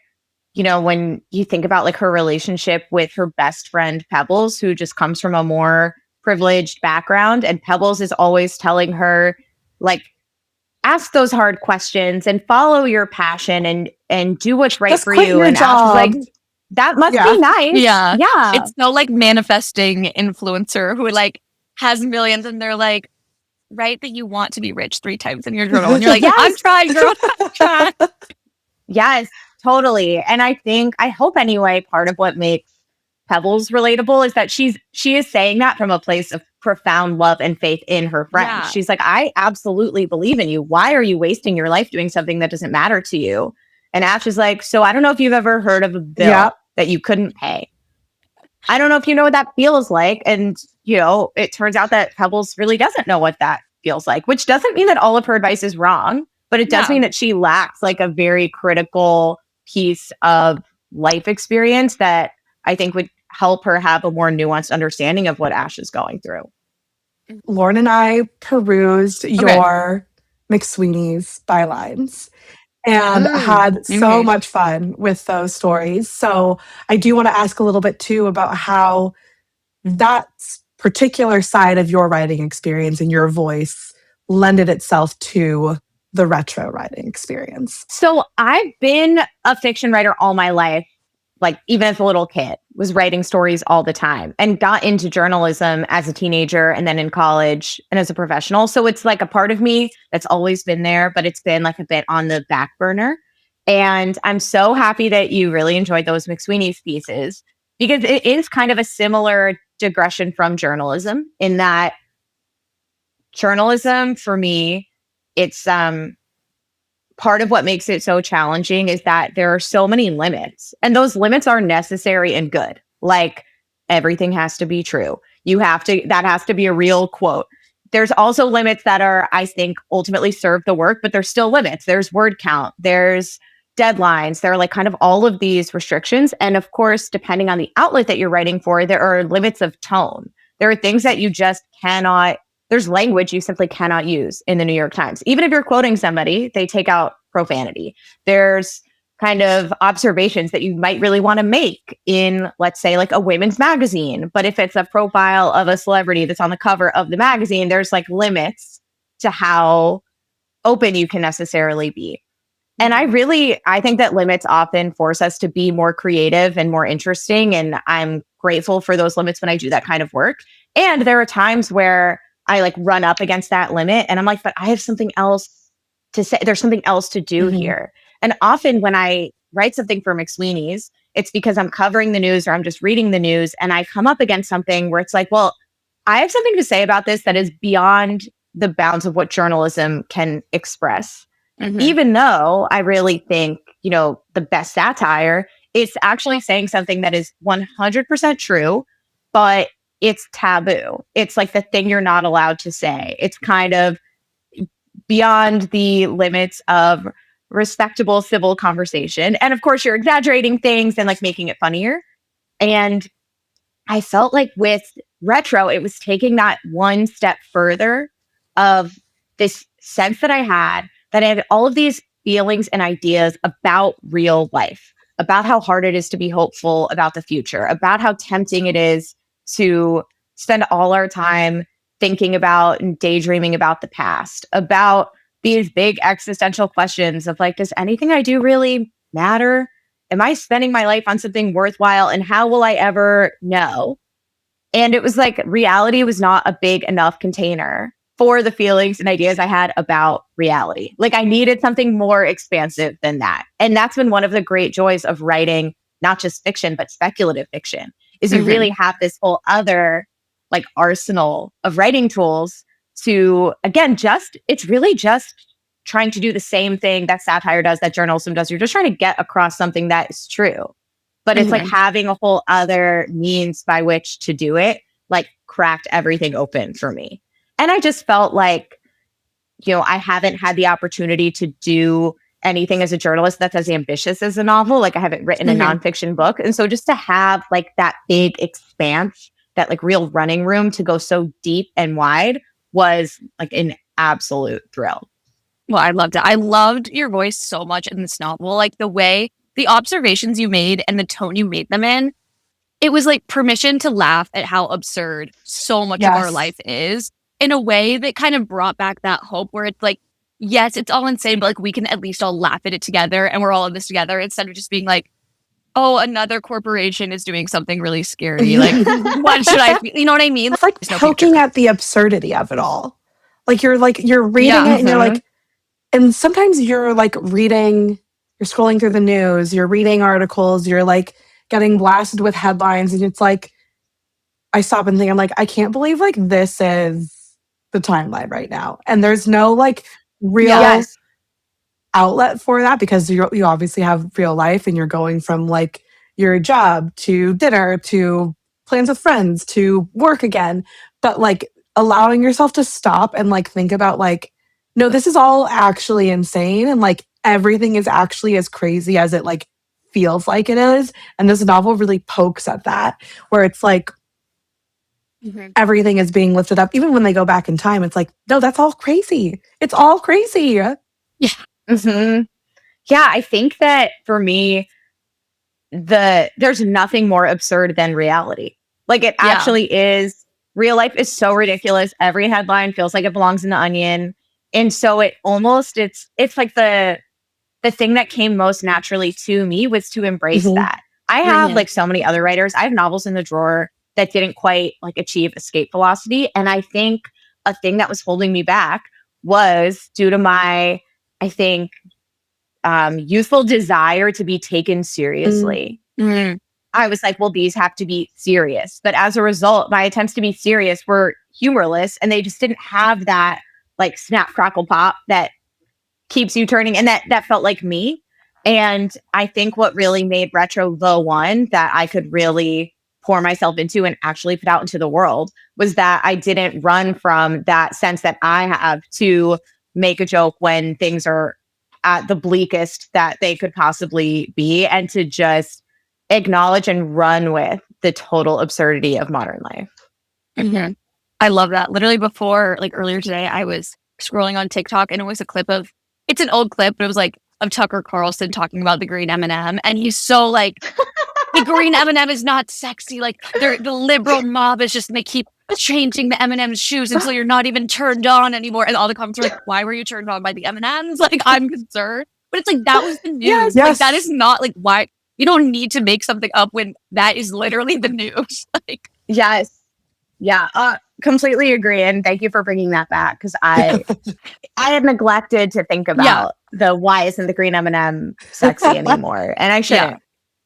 S3: you know, when you think about like her relationship with her best friend Pebbles, who just comes from a more privileged background, and Pebbles is always telling her, like, ask those hard questions and follow your passion and do what's right
S2: Just
S3: for
S2: quit
S3: you.
S2: your
S3: And Ash is like,
S2: job.
S3: that must
S2: Yeah.
S3: be nice.
S4: Yeah.
S3: Yeah.
S4: It's no like manifesting influencer who like has millions and they're like, write that you want to be rich 3 times in your journal. And you're like,
S3: Yes.
S4: I'm trying, girl. I'm trying.
S3: Yes, totally. And I hope anyway, part of what makes Pebbles relatable is that she is saying that from a place of profound love and faith in her friend.
S4: Yeah.
S3: She's like, I absolutely believe in you. Why are you wasting your life doing something that doesn't matter to you? And Ash is like, so I don't know if you've ever heard of a bill
S2: Yeah.
S3: that you couldn't pay. I don't know if you know what that feels like. And, you know, it turns out that Pebbles really doesn't know what that feels like, which doesn't mean that all of her advice is wrong, but it does
S4: No.
S3: mean that she lacks like a very critical piece of life experience that I think would help her have a more nuanced understanding of what Ash is going through.
S2: Lauren and I perused your McSweeney's bylines and had so much fun with those stories. So I do want to ask a little bit too about how that particular side of your writing experience and your voice lended itself to the retro writing experience.
S3: So I've been a fiction writer all my life, like even as a little kid, was writing stories all the time and got into journalism as a teenager and then in college and as a professional. So it's like a part of me that's always been there, but it's been like a bit on the back burner. And I'm so happy that you really enjoyed those McSweeney's pieces because it is kind of a similar digression from journalism in that journalism for me, it's part of what makes it so challenging is that there are so many limits, and those limits are necessary and good. Like everything has to be true. That has to be a real quote. There's also limits that are, I think, ultimately serve the work, but there's still limits. There's word count, there's deadlines, there are like kind of all of these restrictions. And of course, depending on the outlet that you're writing for, there are limits of tone. There are things that you just cannot there's language you simply cannot use in the New York Times. Even if you're quoting somebody, they take out profanity. There's kind of observations that you might really want to make in, let's say, like a women's magazine. But if it's a profile of a celebrity that's on the cover of the magazine, there's like limits to how open you can necessarily be. And I think that limits often force us to be more creative and more interesting. And I'm grateful for those limits when I do that kind of work. And there are times where I like run up against that limit and I'm like, but I have something else to say. There's something else to do here. And often when I write something for McSweeney's, it's because I'm covering the news or I'm just reading the news and I come up against something where it's like, well, I have something to say about this that is beyond the bounds of what journalism can express. Even though I really think, you know, the best satire is actually saying something that is 100% true, but it's taboo. It's like the thing you're not allowed to say. It's kind of beyond the limits of respectable civil conversation. And of course, you're exaggerating things and like making it funnier. And I felt like with retro, it was taking that one step further of this sense that I had all of these feelings and ideas about real life, about how hard it is to be hopeful about the future, about how tempting it is to spend all our time thinking about and daydreaming about the past, about these big existential questions of like, does anything I do really matter? Am I spending my life on something worthwhile? And how will I ever know? And it was like reality was not a big enough container for the feelings and ideas I had about reality. Like I needed something more expansive than that. And that's been one of the great joys of writing, not just fiction, but speculative fiction, is you really have this whole other like arsenal of writing tools to, again, it's really just trying to do the same thing that satire does, that journalism does. You're just trying to get across something that is true. But it's like having a whole other means by which to do it, like cracked everything open for me. And I just felt like, I haven't had the opportunity to do anything as a journalist that's as ambitious as a novel. Like I haven't written a nonfiction book. And so just to have like that big expanse, that like real running room to go so deep and wide was like an absolute thrill.
S4: Well, I loved it. I loved your voice so much in this novel. Like the observations you made and the tone you made them in, it was like permission to laugh at how absurd so much of our life is, in a way that kind of brought back that hope where it's like, yes, it's all insane, but like we can at least all laugh at it together and we're all in this together, instead of just being like, oh, another corporation is doing something really scary. Like, what should I feel? You know what I mean?
S2: It's like poking at the absurdity of it all. Like you're reading it and you're like, and sometimes you're like you're scrolling through the news, you're reading articles, you're like getting blasted with headlines. And it's like, I stop and think, I'm like, I can't believe like this is the timeline right now. And there's no like real outlet for that, because you obviously have real life and you're going from like your job to dinner to plans with friends to work again. But like allowing yourself to stop and like think about like, no, this is all actually insane. And like everything is actually as crazy as it like feels like it is. And this novel really pokes at that, where it's like everything is being lifted up. Even when they go back in time, it's like, no, that's all crazy. It's all crazy.
S4: Yeah.
S3: Yeah, I think that for me, there's nothing more absurd than reality. Like it actually is. Real life is so ridiculous. Every headline feels like it belongs in the Onion. And so it's like the thing that came most naturally to me was to embrace that. I have like so many other writers. I have novels in the drawer that didn't quite like achieve escape velocity. And I think a thing that was holding me back was due to my, I think, youthful desire to be taken seriously. I was like, well, these have to be serious. But as a result, my attempts to be serious were humorless, and they just didn't have that like snap, crackle, pop that keeps you turning. And that felt like me. And I think what really made retro the one that I could really pour myself into and actually put out into the world was that I didn't run from that sense that I have to make a joke when things are at the bleakest that they could possibly be, and to just acknowledge and run with the total absurdity of modern life.
S4: I love that. Literally before, like earlier today, I was scrolling on TikTok and it was a clip it's an old clip, but it was like of Tucker Carlson talking about the green M&M. And he's so like, the green M&M is not sexy. Like the liberal mob is just, and they keep changing the M&M's shoes until you're not even turned on anymore. And all the comments are like, why were you turned on by the M&M's? Like, I'm concerned. But it's like, that was the news. Like, that is not like, why you don't need to make something up when that is literally the news. Like,
S3: yes. Yeah. Completely agree. And thank you for bringing that back, because I had neglected to think about the why isn't the green M&M sexy anymore. And I shouldn't.
S4: Yeah.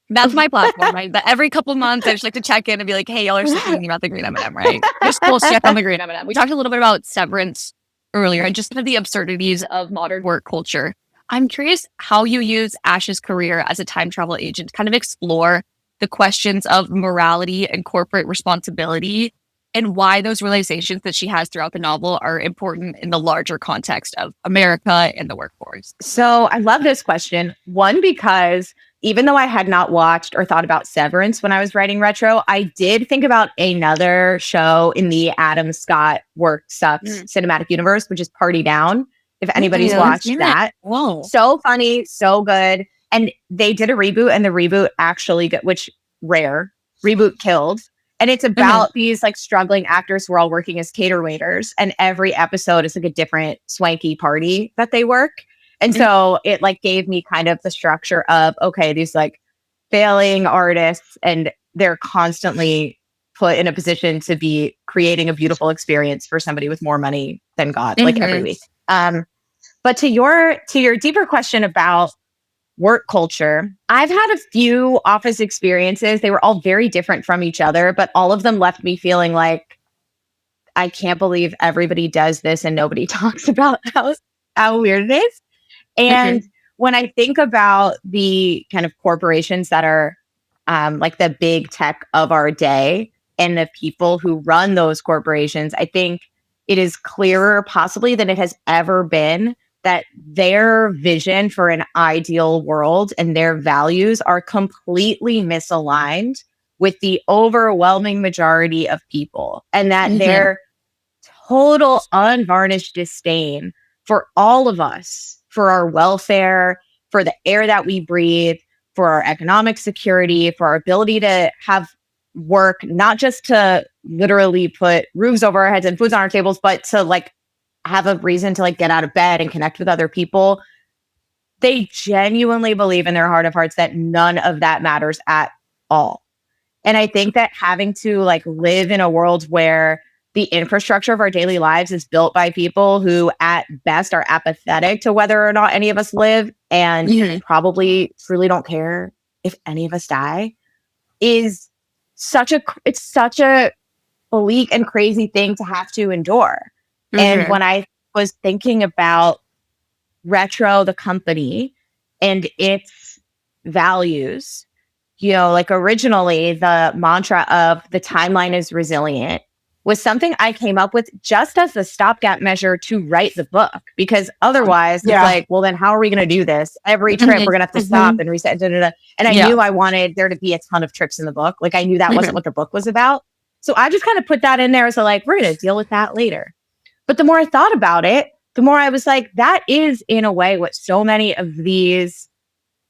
S4: That's my platform, right? That every couple of months, I just like to check in and be like, hey, y'all are still thinking about the green M&M, right? Just cool check on the green M&M. We talked a little bit about Severance earlier and just kind of the absurdities of modern work culture. I'm curious how you use Ash's career as a time travel agent to kind of explore the questions of morality and corporate responsibility, and why those realizations that she has throughout the novel are important in the larger context of America and the workforce.
S3: So I love this question. One, because even though I had not watched or thought about Severance when I was writing Retro, I did think about another show in the Adam Scott Work Sucks cinematic universe, which is Party Down. If anybody's watched that.
S4: Whoa.
S3: So funny, so good. And they did a reboot, and the reboot actually got, which rare, reboot killed. And it's about these like struggling actors who are all working as cater waiters. And every episode is like a different swanky party that they work. And so it like gave me kind of the structure of, okay, these like failing artists, and they're constantly put in a position to be creating a beautiful experience for somebody with more money than God, like every week. But to your deeper question about work culture, I've had a few office experiences. They were all very different from each other, but all of them left me feeling like, I can't believe everybody does this and nobody talks about how weird it is. And when I think about the kind of corporations that are like the big tech of our day and the people who run those corporations, I think it is clearer possibly than it has ever been that their vision for an ideal world and their values are completely misaligned with the overwhelming majority of people, and that their total unvarnished disdain for all of us, for our welfare, for the air that we breathe, for our economic security, for our ability to have work, not just to literally put roofs over our heads and foods on our tables, but to like have a reason to like get out of bed and connect with other people. They genuinely believe in their heart of hearts that none of that matters at all. And I think that having to like live in a world where the infrastructure of our daily lives is built by people who at best are apathetic to whether or not any of us live, and probably truly don't care if any of us die, is such a bleak and crazy thing to have to endure. And when I was thinking about Retro, the company, and its values, you know, like originally the mantra of the timeline is resilient was something I came up with just as a stopgap measure to write the book, because otherwise it's like, well, then how are we going to do this? Every trip we're going to have to stop and reset. And I knew I wanted there to be a ton of trips in the book. Like I knew that wasn't what the book was about. So I just kind of put that in there as a like, we're going to deal with that later. But the more I thought about it, the more I was like, that is in a way what so many of these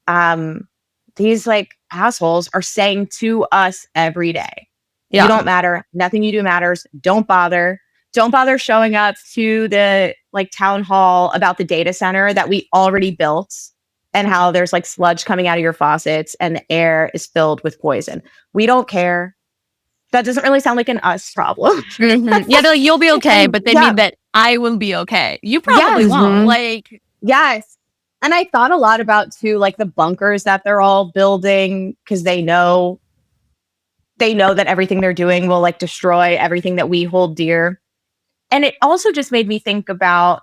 S3: like assholes are saying to us every day. You don't matter. Nothing you do matters. Don't bother. Don't bother showing up to the like town hall about the data center that we already built and how there's like sludge coming out of your faucets and the air is filled with poison. We don't care. That doesn't really sound like an us problem.
S4: Yeah, they're like, you'll be okay, but they mean that I will be okay. You probably won't. Like,
S3: yes. And I thought a lot about too, like the bunkers that they're all building, because they know that everything they're doing will like destroy everything that we hold dear. And it also just made me think about,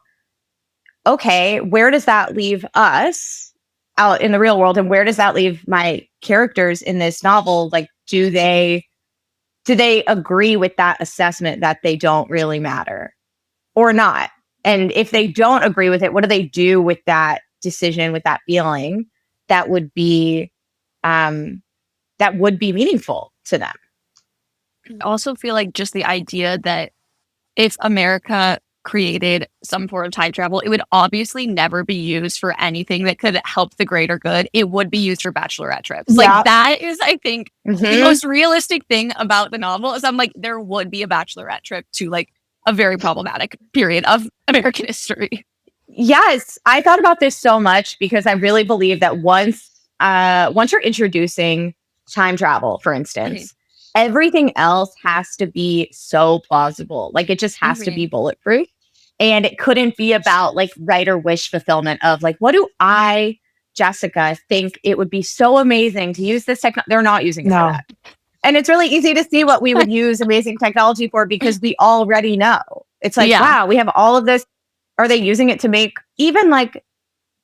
S3: okay, where does that leave us out in the real world? And where does that leave my characters in this novel? Like, do they agree with that assessment that they don't really matter or not? And if they don't agree with it, what do they do with that decision, with that feeling that would be meaningful to them?
S4: I also feel like just the idea that if America created some form of time travel, it would obviously never be used for anything that could help the greater good. It would be used for bachelorette trips. Like that is, I think, the most realistic thing about the novel is I'm like, there would be a bachelorette trip to like a very problematic period of American history.
S3: Yes, I thought about this so much because I really believe that once you're introducing time travel, for instance, everything else has to be so plausible. Like it just has to be bulletproof. And it couldn't be about like writer wish fulfillment of like, what do I, Jessica, think it would be so amazing to use this technology? They're not using it for that. And it's really easy to see what we would use amazing technology for because we already know. It's like, wow, we have all of this. Are they using it to make even like,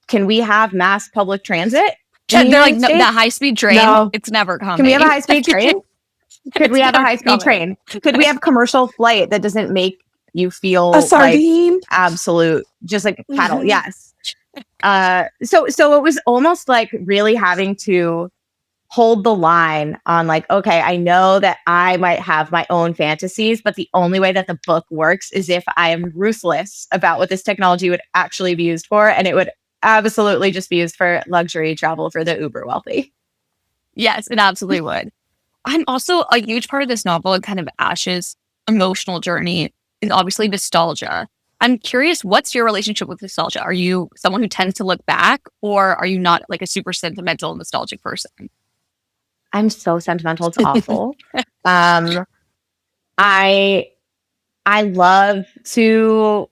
S3: can we have mass public transit?
S4: They're like, no, that high-speed train, it's never coming.
S3: Can we have a high-speed train? Could we have a high-speed train? Could we have commercial flight that doesn't make you feel
S2: a sardine?
S3: Like absolute, just like cattle? Yes. So it was almost like really having to hold the line on like, okay, I know that I might have my own fantasies, but the only way that the book works is if I am ruthless about what this technology would actually be used for. And it would absolutely just be used for luxury travel for the uber wealthy.
S4: Yes, it absolutely would. And also a huge part of this novel and kind of Ash's emotional journey is obviously nostalgia. I'm curious, what's your relationship with nostalgia? Are you someone who tends to look back, or are you not like a super sentimental, nostalgic person?
S3: I'm so sentimental. It's awful. um, I I love to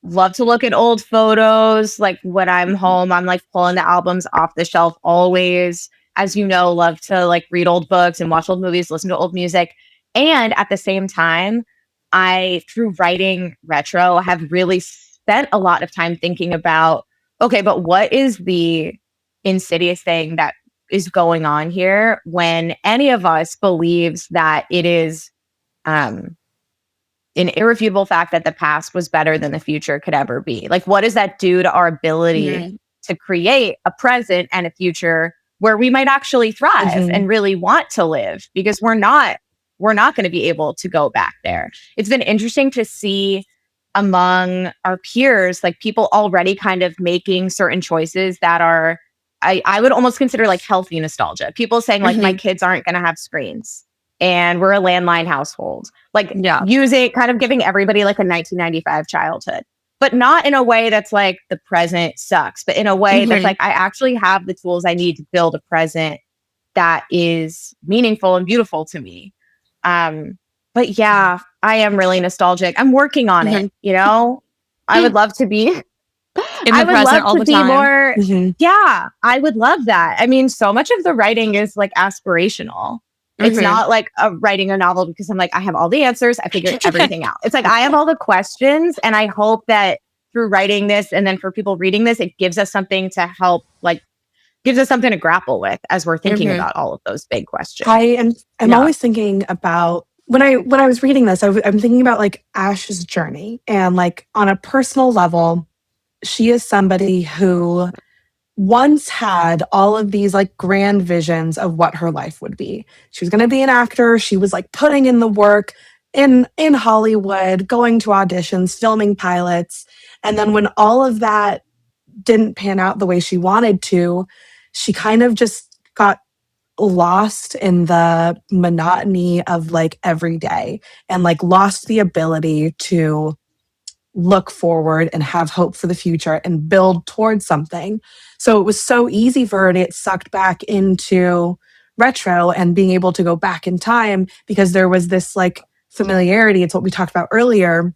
S3: look at old photos. Like when I'm home, I'm like pulling the albums off the shelf always. As you know, love to like read old books and watch old movies, listen to old music. And at the same time, I, through writing retro, have really spent a lot of time thinking about, okay, but what is the insidious thing that is going on here when any of us believes that it is um, an irrefutable fact that the past was better than the future could ever be. Like, what does that do to our ability to create a present and a future where we might actually thrive and really want to live? Because we're not going to be able to go back there. It's been interesting to see among our peers, like people already kind of making certain choices that are, I would almost consider like healthy nostalgia. People saying like, my kids aren't going to have screens and we're a landline household. Like using, kind of giving everybody like a 1995 childhood, but not in a way that's like the present sucks, but in a way that's like, I actually have the tools I need to build a present that is meaningful and beautiful to me. But yeah, I am really nostalgic. I'm working on it, you know? I would love to be
S4: in the present all the time.
S3: More. Yeah, I would love that. I mean, so much of the writing is like aspirational. It's not like writing a novel because I'm like, I have all the answers. I figured everything out. It's like, I have all the questions. And I hope that through writing this and then for people reading this, it gives us something to help, like, gives us something to grapple with as we're thinking about all of those big questions.
S2: I'm always thinking about when I was reading this, I'm thinking about like Ash's journey, and like on a personal level, she is somebody who once had all of these like grand visions of what her life would be. She was going to be an actor. She was like putting in the work in Hollywood, going to auditions, filming pilots. And then when all of that didn't pan out the way she wanted to, she kind of just got lost in the monotony of like every day and like lost the ability to look forward and have hope for the future and build towards something. So it was so easy for her to get sucked back into retro and being able to go back in time because there was this like familiarity. It's what we talked about earlier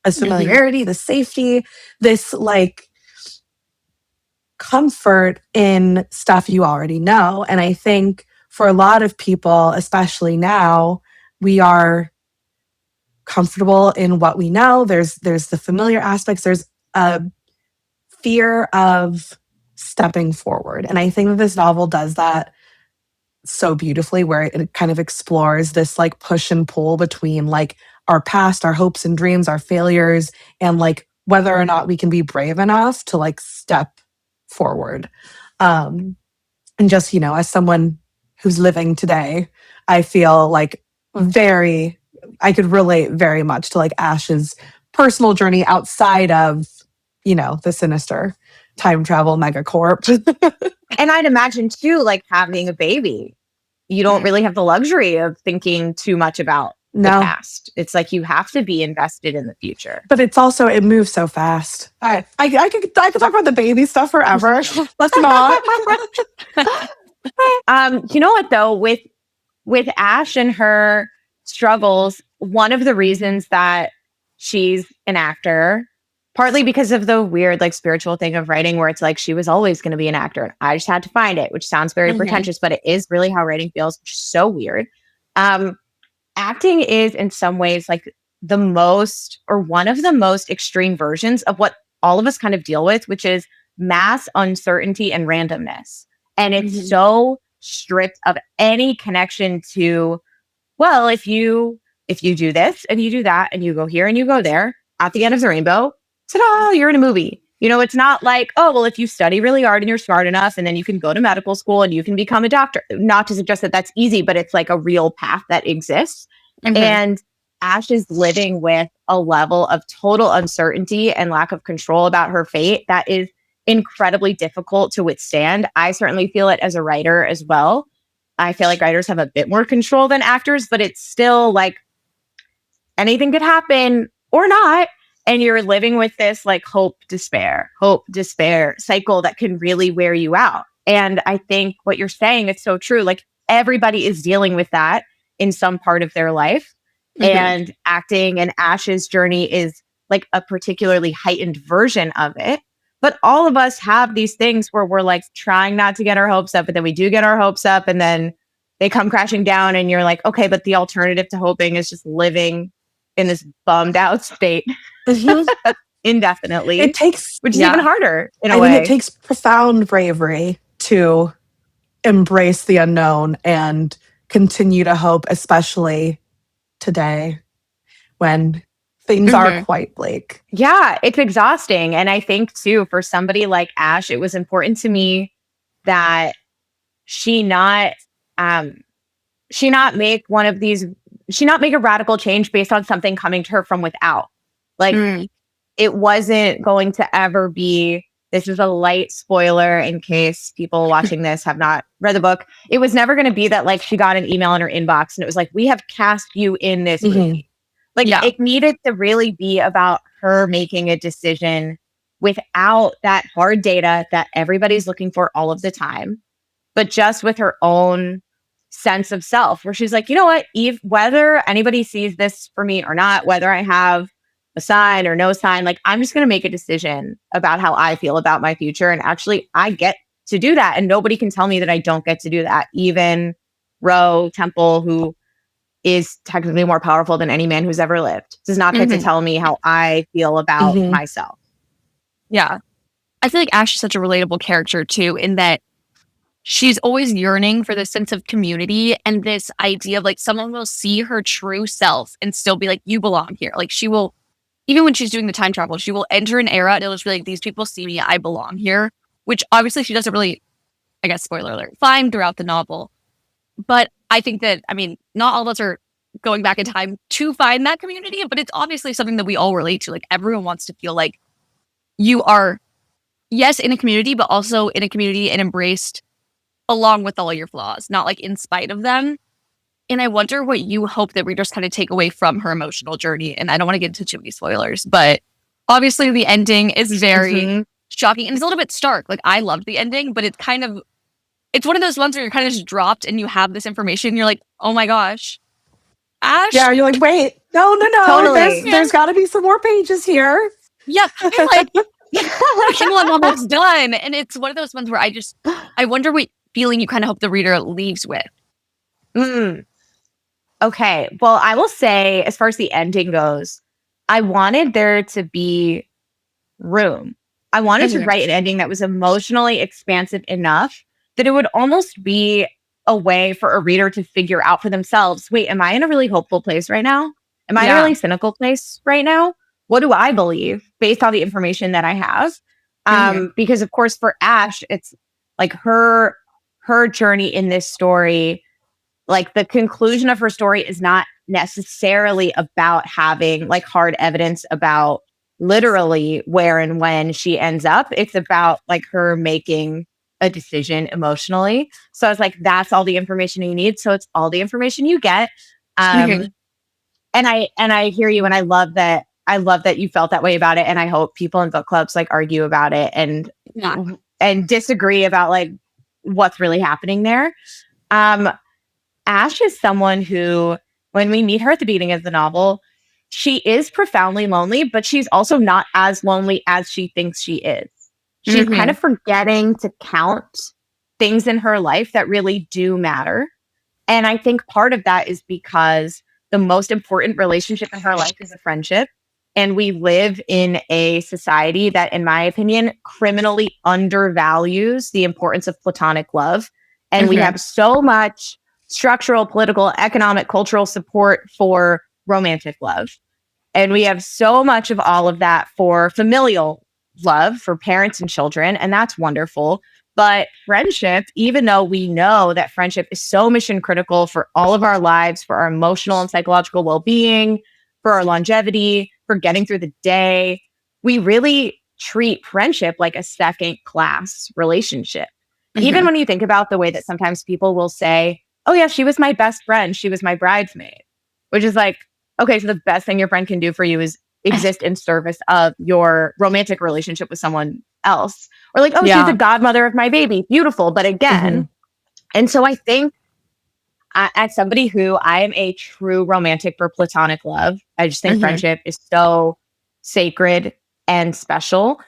S2: as familiarity, the safety, this like comfort in stuff you already know. And I think for a lot of people, especially now, we are comfortable in what we know. There's the familiar aspects. There's a fear of stepping forward. And I think that this novel does that so beautifully, where it kind of explores this like push and pull between like our past, our hopes and dreams, our failures, and like whether or not we can be brave enough to like step forward. And just, you know, as someone who's living today, I feel like I could relate very much to like Ash's personal journey outside of, you know, the sinister time travel megacorp.
S3: And I'd imagine too, like having a baby, you don't really have the luxury of thinking too much about the past. It's like you have to be invested in the future.
S2: But it's also, it moves so fast. I could talk about the baby stuff forever. Let's not.
S3: You know what though, with Ash and her struggles, one of the reasons that she's an actor, partly because of the weird like spiritual thing of writing where it's like she was always going to be an actor and I just had to find it, which sounds very pretentious, but it is really how writing feels, which is so weird. Acting is in some ways like the most, or one of the most extreme versions of what all of us kind of deal with, which is mass uncertainty and randomness. And it's so stripped of any connection to, well, if you do this and you do that and you go here and you go there, at the end of the rainbow, ta-da, you're in a movie. It's not like, oh, well, if you study really hard and you're smart enough and then you can go to medical school and you can become a doctor. Not to suggest that that's easy, but it's like a real path that exists. And Ash is living with a level of total uncertainty and lack of control about her fate that is incredibly difficult to withstand. I certainly feel it as a writer as well. I feel like writers have a bit more control than actors, but it's still like anything could happen or not. And you're living with this like hope, despair cycle that can really wear you out. And I think what you're saying is so true. Like everybody is dealing with that in some part of their life. And acting and Ash's journey is like a particularly heightened version of it. But all of us have these things where we're like trying not to get our hopes up, but then we do get our hopes up and then they come crashing down and you're like, okay, but the alternative to hoping is just living in this bummed out state indefinitely.
S2: It takes,
S3: which is even harder in a
S2: I
S3: way.
S2: think it takes profound bravery to embrace the unknown and continue to hope, especially today when things are quite bleak.
S3: Yeah, it's exhausting. And I think too, for somebody like Ash, it was important to me that she not make a radical change based on something coming to her from without. Like it wasn't going to ever be, this is a light spoiler in case people watching this have not read the book. It was never going to be that like she got an email in her inbox and it was like, we have cast you in this movie. Like it needed to really be about her making a decision without that hard data that everybody's looking for all of the time, but just with her own sense of self, where she's like, you know what, Eve, whether anybody sees this for me or not, whether I have a sign or no sign, like I'm just going to make a decision about how I feel about my future. And actually, I get to do that. And nobody can tell me that I don't get to do that. Even Ro Temple, who is technically more powerful than any man who's ever lived, does not get to tell me how I feel about myself.
S4: Yeah. I feel like Ash is such a relatable character too, in that she's always yearning for this sense of community and this idea of like someone will see her true self and still be like, you belong here. Like she will, even when she's doing the time travel, she will enter an era and it'll just be like, these people see me, I belong here, which obviously she doesn't really, I guess, spoiler alert, find throughout the novel. But I think that, I mean, not all of us are going back in time to find that community, but it's obviously something that we all relate to. Like everyone wants to feel like you are, yes, in a community, but also in a community and embraced along with all your flaws, not like in spite of them. And I wonder what you hope that readers kind of take away from her emotional journey. And I don't want to get into too many spoilers, but obviously the ending is very shocking and it's a little bit stark. Like I loved the ending, but it's kind of, it's one of those ones where you're kind of just dropped and you have this information and you're like, oh my gosh, Ash.
S2: Yeah, you're like, wait, no.
S3: Totally.
S2: There's got to be some more pages here.
S4: Yeah. Like, I'm almost done. And it's one of those ones where I wonder what feeling you kind of hope the reader leaves with.
S3: Okay. Well, I will say, as far as the ending goes, I wanted there to be room. I wanted to write an ending that was emotionally expansive enough that it would almost be a way for a reader to figure out for themselves, wait, am I in a really hopeful place right now? Am I in a really cynical place right now? What do I believe based on the information that I have? Because of course for Ash, it's like her journey in this story, like the conclusion of her story is not necessarily about having like hard evidence about literally where and when she ends up. It's about like her making a decision emotionally. So I was like, that's all the information you need. So it's all the information you get. And I hear you, and I love that. I love that you felt that way about it. And I hope people in book clubs like argue about it and disagree about like what's really happening there. Ash is someone who, when we meet her at the beginning of the novel, she is profoundly lonely, but she's also not as lonely as she thinks she is. She's kind of forgetting to count things in her life that really do matter. And I think part of that is because the most important relationship in her life is a friendship. And we live in a society that, in my opinion, criminally undervalues the importance of platonic love. And we have so much structural, political, economic, cultural support for romantic love. And we have so much of all of that for familial love for parents and children, and that's wonderful. But friendship, even though we know that friendship is so mission critical for all of our lives, for our emotional and psychological well-being, for our longevity, for getting through the day, we really treat friendship like a second class relationship. Even when you think about the way that sometimes people will say, oh yeah, she was my best friend, she was my bridesmaid, which is like, okay, so the best thing your friend can do for you is exist in service of your romantic relationship with someone else. Or like, oh, she's the godmother of my baby. Beautiful. But again, and so I think as somebody who I am a true romantic for platonic love, I just think friendship is so sacred and special.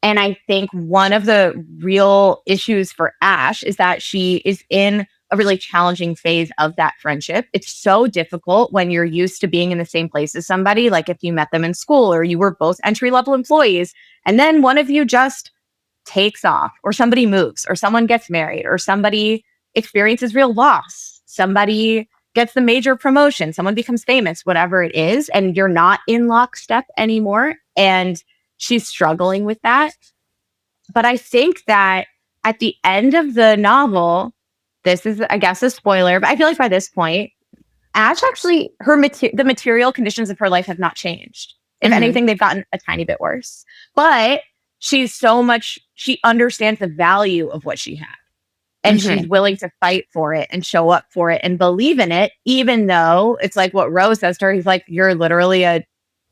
S3: And I think one of the real issues for Ash is that she is in a really challenging phase of that friendship. It's so difficult when you're used to being in the same place as somebody, like if you met them in school or you were both entry-level employees, and then one of you just takes off, or somebody moves, or someone gets married, or somebody experiences real loss, somebody gets the major promotion, someone becomes famous, whatever it is, and you're not in lockstep anymore. And she's struggling with that. But I think that at the end of the novel, this is, I guess, a spoiler, but I feel like by this point, Ash actually, the material conditions of her life have not changed. If anything, they've gotten a tiny bit worse. But she understands the value of what she had. And she's willing to fight for it and show up for it and believe in it, even though it's like what Rose says to her. He's like, you're literally a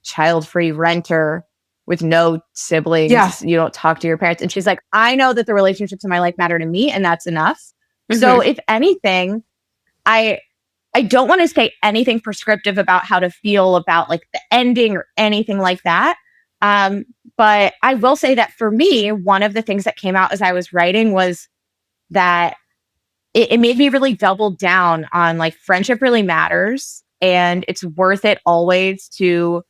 S3: child-free renter with no siblings. Yeah. You don't talk to your parents. And she's like, I know that the relationships in my life matter to me, and that's enough. So if anything, I don't want to say anything prescriptive about how to feel about like the ending or anything like that. But I will say that for me, one of the things that came out as I was writing was that it made me really double down on like friendship really matters, and it's worth it always to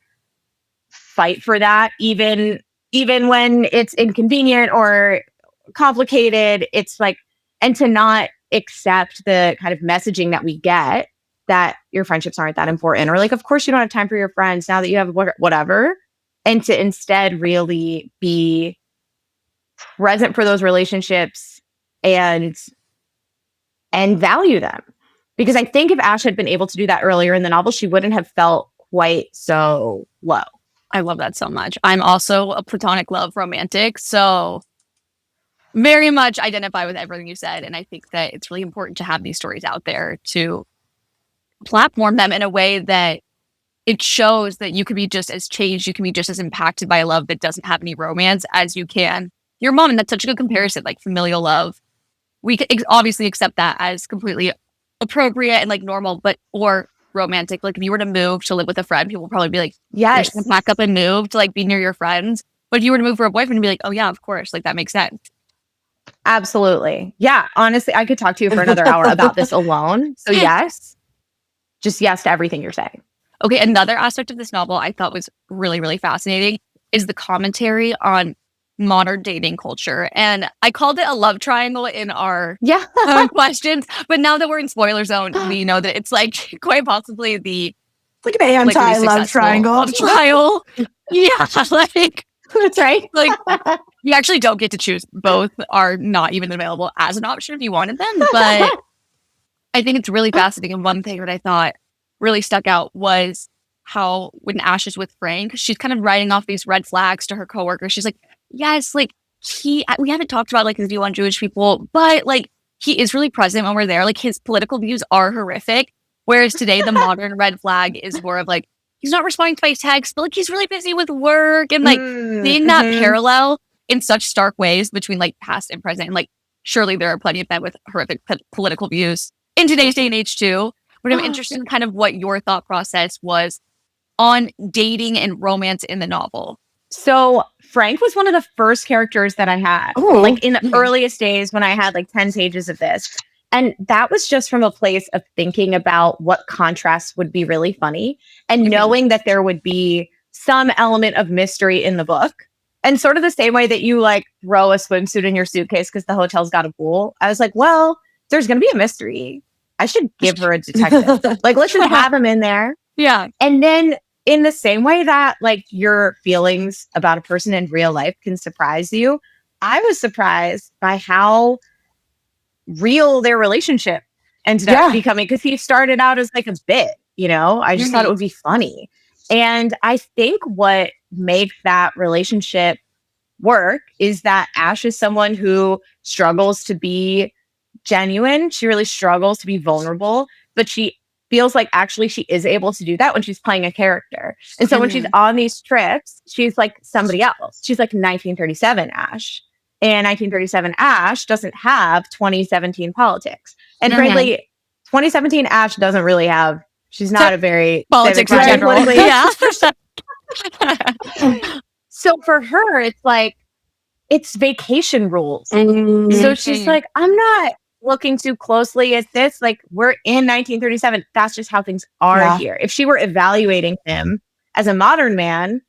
S3: fight for that, even when it's inconvenient or complicated. It's like, and to not accept the kind of messaging that we get that your friendships aren't that important, or like, of course you don't have time for your friends now that you have whatever, and to instead really be present for those relationships and value them. Because I think if Ash had been able to do that earlier in the novel, she wouldn't have felt quite so low.
S4: I love that so much. I'm also a platonic love romantic, so very much identify with everything you said. And I think that it's really important to have these stories out there to platform them in a way that it shows that you can be just as changed, you can be just as impacted by a love that doesn't have any romance as you can your mom. And that's such a good comparison, like familial love. We can obviously accept that as completely appropriate and like normal, or romantic. Like if you were to move to live with a friend, people will probably be like, yes, you're just gonna pack up and move to like be near your friends. But if you were to move for a boyfriend, be like, oh yeah, of course, like that makes sense.
S3: Absolutely. Yeah. Honestly, I could talk to you for another hour about this alone. So yes, just yes to everything you're saying.
S4: Okay. Another aspect of this novel I thought was really, really fascinating is the commentary on modern dating culture. And I called it a love triangle in our questions. But now that we're in spoiler zone, we know that it's like quite possibly the
S2: like an anti-love triangle.
S4: Love trial. Yeah. Like
S3: that's right.
S4: Like you actually don't get to choose. Both are not even available as an option if you wanted them. But I think it's really fascinating. And one thing that I thought really stuck out was how when Ash is with Frank, she's kind of writing off these red flags to her coworker. She's like, yes, like we haven't talked about like his view on Jewish people, but like he is really present when we're there. Like his political views are horrific. Whereas today, the modern red flag is more of like, he's not responding to my texts, but like he's really busy with work, and like seeing that parallel in such stark ways between like past and present. And like, surely there are plenty of men with horrific political views in today's day and age too. But I'm interested in kind of what your thought process was on dating and romance in the novel.
S3: So Frank was one of the first characters that I had, like in the earliest days when I had like 10 pages of this. And that was just from a place of thinking about what contrasts would be really funny and knowing that there would be some element of mystery in the book. And sort of the same way that you like throw a swimsuit in your suitcase because the hotel's got a pool. I was like, well, there's going to be a mystery. I should give her a detective. Like, let's just have him in there.
S4: Yeah.
S3: And then in the same way that like your feelings about a person in real life can surprise you, I was surprised by how real their relationship ended up
S2: Yeah.
S3: becoming, because he started out as like a bit, I just thought it would be funny. And I think what makes that relationship work is that Ash is someone who struggles to be genuine. She really struggles to be vulnerable, but she feels like actually she is able to do that when she's playing a character. And so when she's on these trips, she's like somebody else. She's like 1937 Ash. And 1937 Ash doesn't have 2017 politics. And frankly, 2017 Ash doesn't really have, she's not a very
S4: politics in
S3: civic-minded
S4: general.
S3: politically.
S4: Yeah.
S3: So for her, it's like, it's vacation rules.
S2: Mm.
S3: So she's like, I'm not looking too closely at this. Like, we're in 1937. That's just how things are here. If she were evaluating him as a modern man,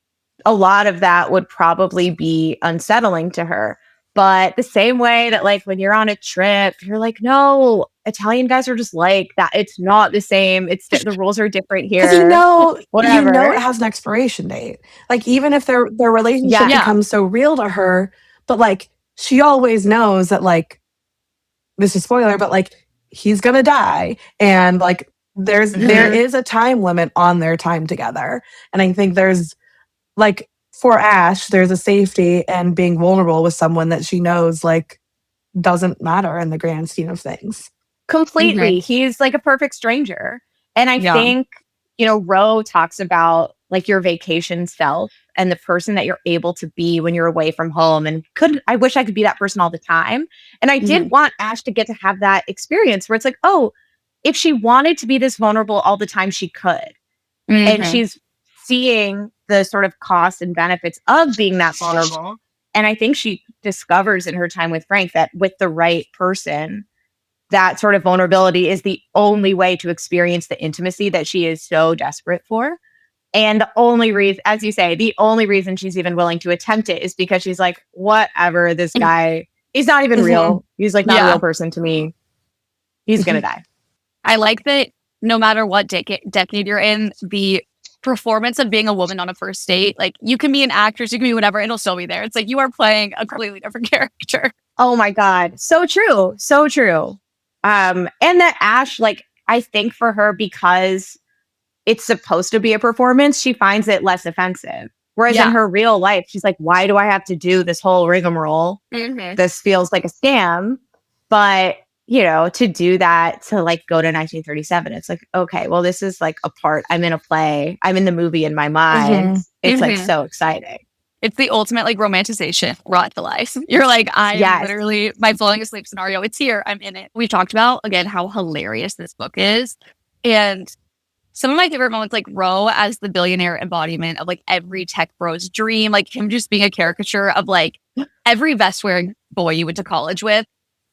S3: a lot of that would probably be unsettling to her. But the same way that, like, when you're on a trip, you're like, no, Italian guys are just like that. It's not the same. It's the rules are different here.
S2: Because
S3: whatever.
S2: it has an expiration date. Like, even if their relationship becomes so real to her, but like she always knows that, like, this is spoiler, but like he's gonna die, and like there is a time limit on their time together. And I think there's like, for Ash, there's a safety and being vulnerable with someone that she knows like doesn't matter in the grand scheme of things.
S3: Completely. He's like a perfect stranger. And I think, Ro talks about like your vacation self and the person that you're able to be when you're away from home. And I wish I could be that person all the time. And I did want Ash to get to have that experience where it's like, oh, if she wanted to be this vulnerable all the time, she could. And she's seeing the sort of costs and benefits of being that vulnerable. And I think she discovers in her time with Frank that with the right person, that sort of vulnerability is the only way to experience the intimacy that she is so desperate for. And the only reason, as you say, the only reason she's even willing to attempt it is because she's like, whatever, this guy, he's not even real. He's like not a real person to me. He's going to die.
S4: I like that no matter what decade you're in, the performance of being a woman on a first date, like you can be an actress, you can be whatever, it'll still be there. It's like you are playing a completely different character.
S3: Oh my God. So true. So true. And that Ash, like, I think for her, because it's supposed to be a performance, she finds it less offensive. Whereas in her real life, she's like, why do I have to do this whole rigmarole? This feels like a scam. But, to do that, to like go to 1937, it's like, okay, well, this is like a part. I'm in a play. I'm in the movie in my mind. It's like so exciting.
S4: It's the ultimate like romanticization brought to life. You're like, I literally, my falling asleep scenario, it's here, I'm in it. We've talked about, again, how hilarious this book is. And some of my favorite moments, like Ro as the billionaire embodiment of like every tech bro's dream, like him just being a caricature of like every vest wearing boy you went to college with.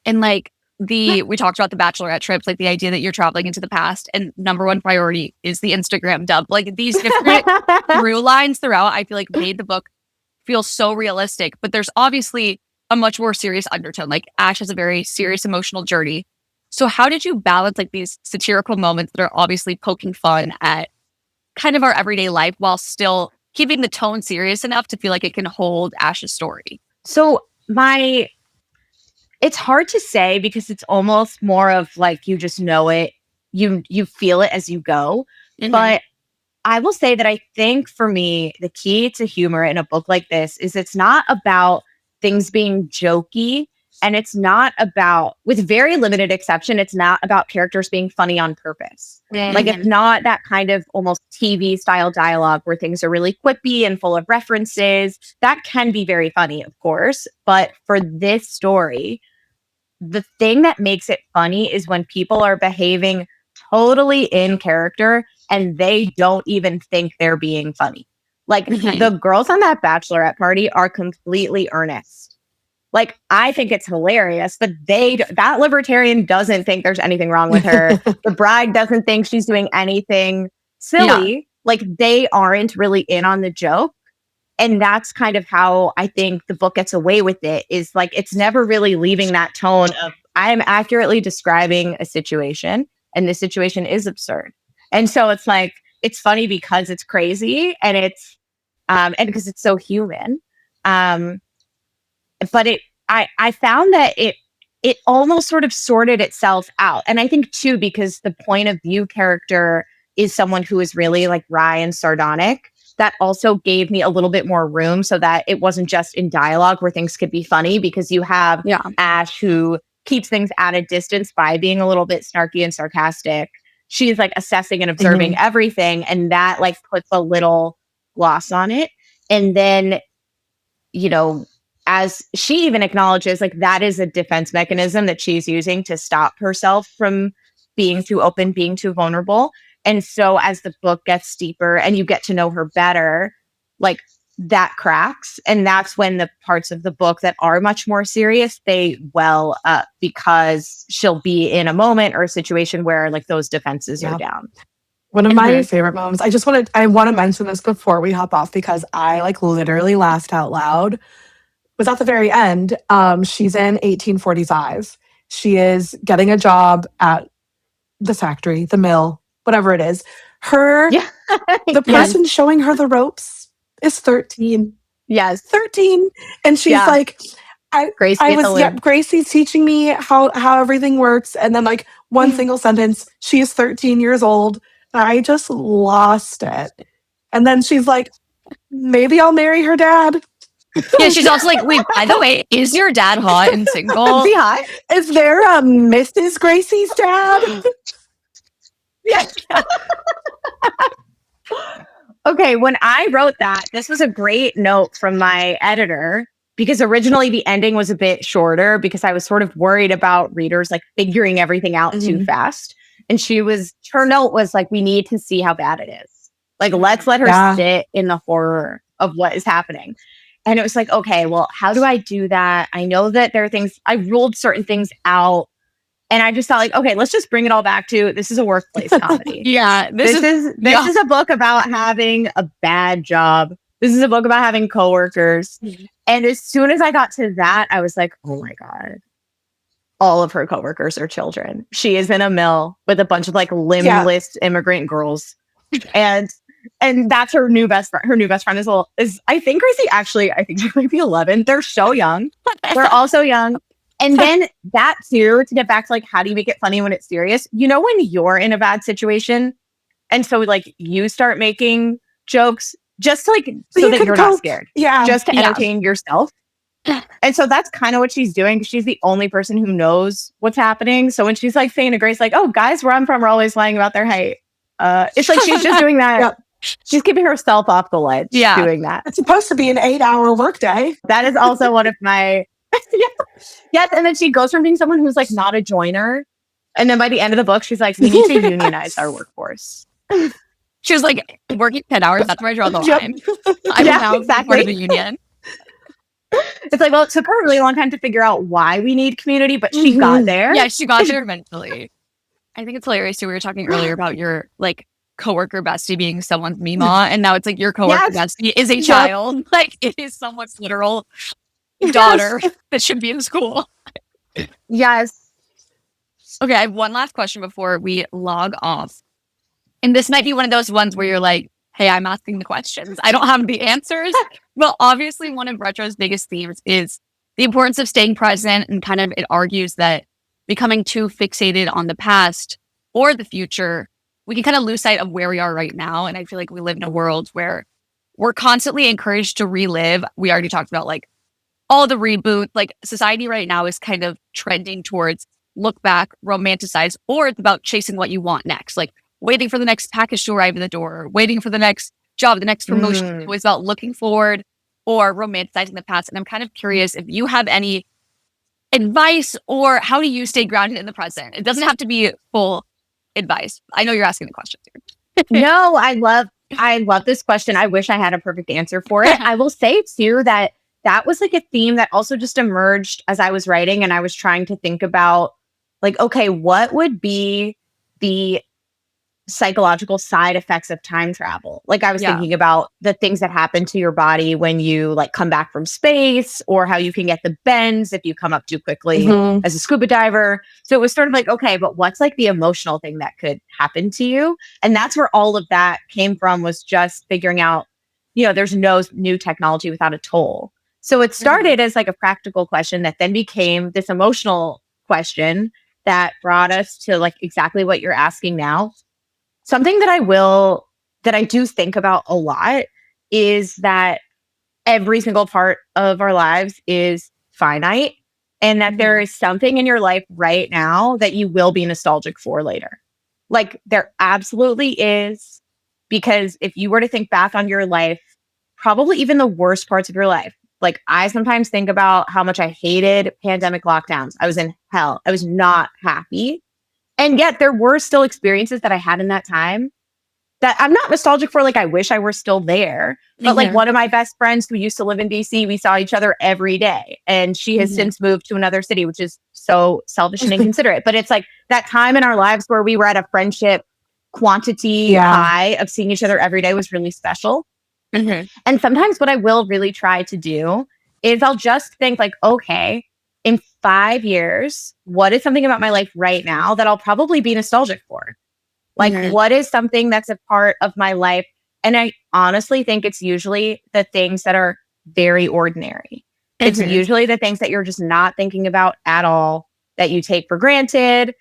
S4: And like we talked about the bachelorette trips, like the idea that you're traveling into the past and number one priority is the Instagram dump. Like these different through lines throughout, I feel like made the book feel so realistic, but there's obviously a much more serious undertone. Like Ash has a very serious emotional journey. So how did you balance like these satirical moments that are obviously poking fun at kind of our everyday life while still keeping the tone serious enough to feel like it can hold Ash's story?
S3: So it's hard to say because it's almost more of like, you just know it, you feel it as you go. But I will say that I think for me, the key to humor in a book like this is it's not about things being jokey, and it's not about, with very limited exception, it's not about characters being funny on purpose. Like it's not that kind of almost TV style dialogue where things are really quippy and full of references. That can be very funny, of course. But for this story, the thing that makes it funny is when people are behaving totally in character and they don't even think they're being funny. Like the girls on that bachelorette party are completely earnest. Like, I think it's hilarious, but that libertarian doesn't think there's anything wrong with her. The bride doesn't think she's doing anything silly. Yeah. Like, they aren't really in on the joke. And that's kind of how I think the book gets away with it, is like, it's never really leaving that tone of, I'm accurately describing a situation and this situation is absurd. And so it's like, it's funny because it's crazy and it's and because it's so human. But I found that it almost sort of sorted itself out. And I think too, because the point of view character is someone who is really like wry and sardonic, that also gave me a little bit more room so that it wasn't just in dialogue where things could be funny, because you have Ash, who keeps things at a distance by being a little bit snarky and sarcastic. She's like assessing and observing everything, and that like puts a little gloss on it. And then, you know, as she even acknowledges, like that is a defense mechanism that she's using to stop herself from being too open, being too vulnerable. And so as the book gets deeper and you get to know her better, like that cracks. And that's when the parts of the book that are much more serious, they well up, because she'll be in a moment or a situation where like those defenses are down.
S2: One of my favorite moments, I want to mention this before we hop off, because I like literally laughed out loud, was at the very end. She's in 1845. She is getting a job at the factory, the mill, whatever it is. The person showing her the ropes is 13.
S3: Yes.
S2: 13. And she's like, Gracie's teaching me how everything works. And then like one single sentence, she is 13 years old. I just lost it. And then she's like, maybe I'll marry her dad.
S4: Yeah, she's also like, wait, by the way, is your dad hot and single?
S3: Is he hot?
S2: Is there a Mrs. Gracie's dad?
S3: Yeah. Okay, when I wrote that, this was a great note from my editor, because originally the ending was a bit shorter because I was sort of worried about readers like figuring everything out too fast. And her note was like, we need to see how bad it is. Like, let's let her sit in the horror of what is happening. And it was like, okay, well, how do I do that? I know that there are things, I ruled certain things out. And I just thought like, okay, let's just bring it all back to, this is a workplace comedy. This is a book about having a bad job. This is a book about having coworkers. And as soon as I got to that, I was like, oh my God, all of her coworkers are children. She is in a mill with a bunch of like limbless immigrant girls. And that's her new best friend. Her new best friend is I think Gracie she might be 11. They're so young. They're all so young. And then that too, to get back to like, how do you make it funny when it's serious? You know, when you're in a bad situation, and so like you start making jokes just to like, so that you're not scared.
S2: Yeah.
S3: Just to entertain yourself. And so that's kind of what she's doing, because she's the only person who knows what's happening. So when she's like saying to Grace, like, oh, guys where I'm from are always lying about their height. It's like she's just doing that. She's keeping herself off the ledge doing that.
S2: It's supposed to be an 8-hour workday.
S3: That is also one of my... Yes, and then she goes from being someone who's like not a joiner, and then by the end of the book, she's like, we need to unionize our workforce.
S4: She was like, working 10 hours, that's where I draw the line. I'm now part of the union.
S3: It's like, well, it took her a really long time to figure out why we need community, but she got there.
S4: Yeah, she got there eventually. I think it's hilarious too. We were talking earlier about your like coworker bestie being someone's Mima, and now it's like your coworker bestie is a child. Like, it is someone's literal daughter that should be in school.
S3: Yes.
S4: Okay, I have one last question before we log off. And this might be one of those ones where you're like, hey, I'm asking the questions. I don't have the answers. Well, obviously, one of Retro's biggest themes is the importance of staying present, and kind of it argues that becoming too fixated on the past or the future, we can kind of lose sight of where we are right now. And I feel like we live in a world where we're constantly encouraged to relive. We already talked about like all the reboot, like society right now is kind of trending towards look back, romanticize, or it's about chasing what you want next. Like waiting for the next package to arrive in the door, waiting for the next job, the next promotion. It was about looking forward or romanticizing the past. And I'm kind of curious if you have any advice, or how do you stay grounded in the present? It doesn't have to be full advice. I know you're asking the question here.
S3: No, I love this question. I wish I had a perfect answer for it. I will say too that was like a theme that also just emerged as I was writing, and I was trying to think about like, okay, what would be the psychological side effects of time travel. Like I was
S4: Yeah.
S3: thinking about the things that happen to your body when you like come back from space, or how you can get the bends if you come up too quickly
S2: Mhm.
S3: as a scuba diver. So it was sort of like, okay, but what's like the emotional thing that could happen to you? And that's where all of that came from, was just figuring out, there's no new technology without a toll. So it started as like a practical question that then became this emotional question that brought us to like exactly what you're asking now. Something that I do think about a lot is that every single part of our lives is finite, and that there is something in your life right now that you will be nostalgic for later. Like there absolutely is, because if you were to think back on your life, probably even the worst parts of your life, like I sometimes think about how much I hated pandemic lockdowns. I was in hell. I was not happy. And yet there were still experiences that I had in that time that I'm not nostalgic for. Like I wish I were still there. But like one of my best friends who used to live in DC, we saw each other every day. And she has since moved to another city, which is so selfish and inconsiderate. But it's like that time in our lives where we were at a friendship quantity high of seeing each other every day was really special. And sometimes what I will really try to do is I'll just think like, okay, in 5 years, what is something about my life right now that I'll probably be nostalgic for? Like, what is something that's a part of my life? And I honestly think it's usually the things that are very ordinary. It's usually the things that you're just not thinking about at all, that you take for granted,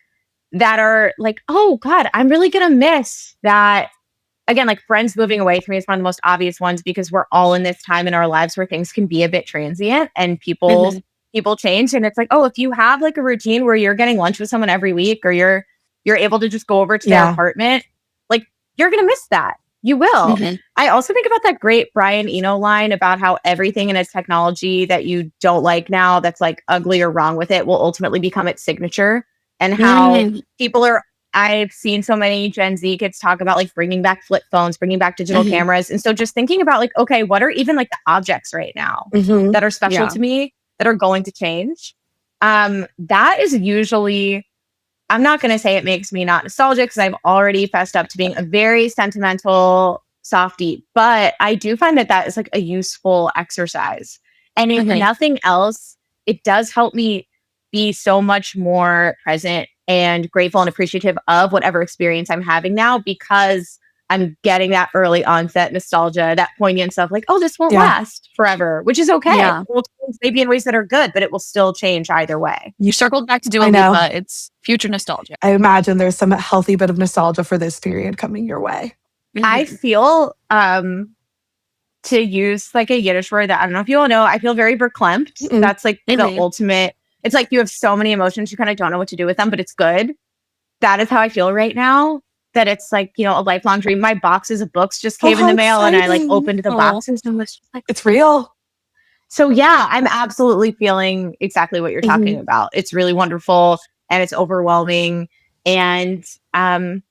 S3: that are like, oh God, I'm really going to miss that. Again, like friends moving away from me is one of the most obvious ones, because we're all in this time in our lives where things can be a bit transient and people change. And it's like, oh, if you have like a routine where you're getting lunch with someone every week, or you're able to just go over to their apartment, like you're going to miss that. You will. I also think about that great Brian Eno line about how everything in its technology that you don't like now, that's like ugly or wrong with it, will ultimately become its signature. And how I've seen so many Gen Z kids talk about like bringing back flip phones, bringing back digital cameras. And so just thinking about like, okay, what are even like the objects right now that are special to me, that are going to change? That is usually, I'm not going to say it makes me not nostalgic, because I've already fessed up to being a very sentimental softie, but I do find that that is like a useful exercise. And if nothing else, it does help me be so much more present and grateful and appreciative of whatever experience I'm having now, because I'm getting that early onset nostalgia, that poignant stuff like, oh, this won't last forever, which is okay.
S4: Yeah.
S3: It will change maybe in ways that are good, but it will still change either way.
S4: You circled back to Dua
S2: I know.
S4: Lipa. It's future nostalgia.
S2: I imagine there's some healthy bit of nostalgia for this period coming your way.
S3: I feel, to use like a Yiddish word that I don't know if you all know, I feel very verklempt. That's like the ultimate. It's like you have so many emotions, you kind of don't know what to do with them, but it's good. That is how I feel right now. That it's like, a lifelong dream. My boxes of books just came in the mail, and I like opened the boxes and was just like,
S2: it's real.
S3: So yeah, I'm absolutely feeling exactly what you're talking about. It's really wonderful and it's overwhelming. And I'm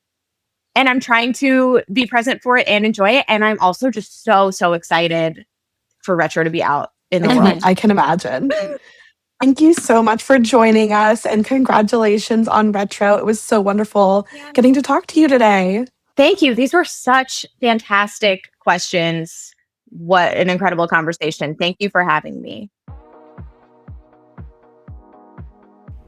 S3: trying to be present for it and enjoy it. And I'm also just so excited for Retro to be out in the world.
S2: I can imagine. Thank you so much for joining us, and congratulations on Retro. It was so wonderful getting to talk to you today.
S3: Thank you. These were such fantastic questions. What an incredible conversation. Thank you for having me.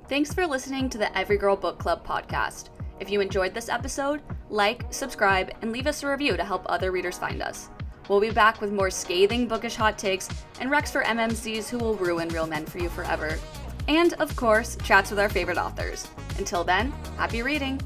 S1: Thanks for listening to the Everygirl Book Club podcast. If you enjoyed this episode, like, subscribe, and leave us a review to help other readers find us. We'll be back with more scathing bookish hot takes and recs for MMCs who will ruin real men for you forever. And, of course, chats with our favorite authors. Until then, happy reading!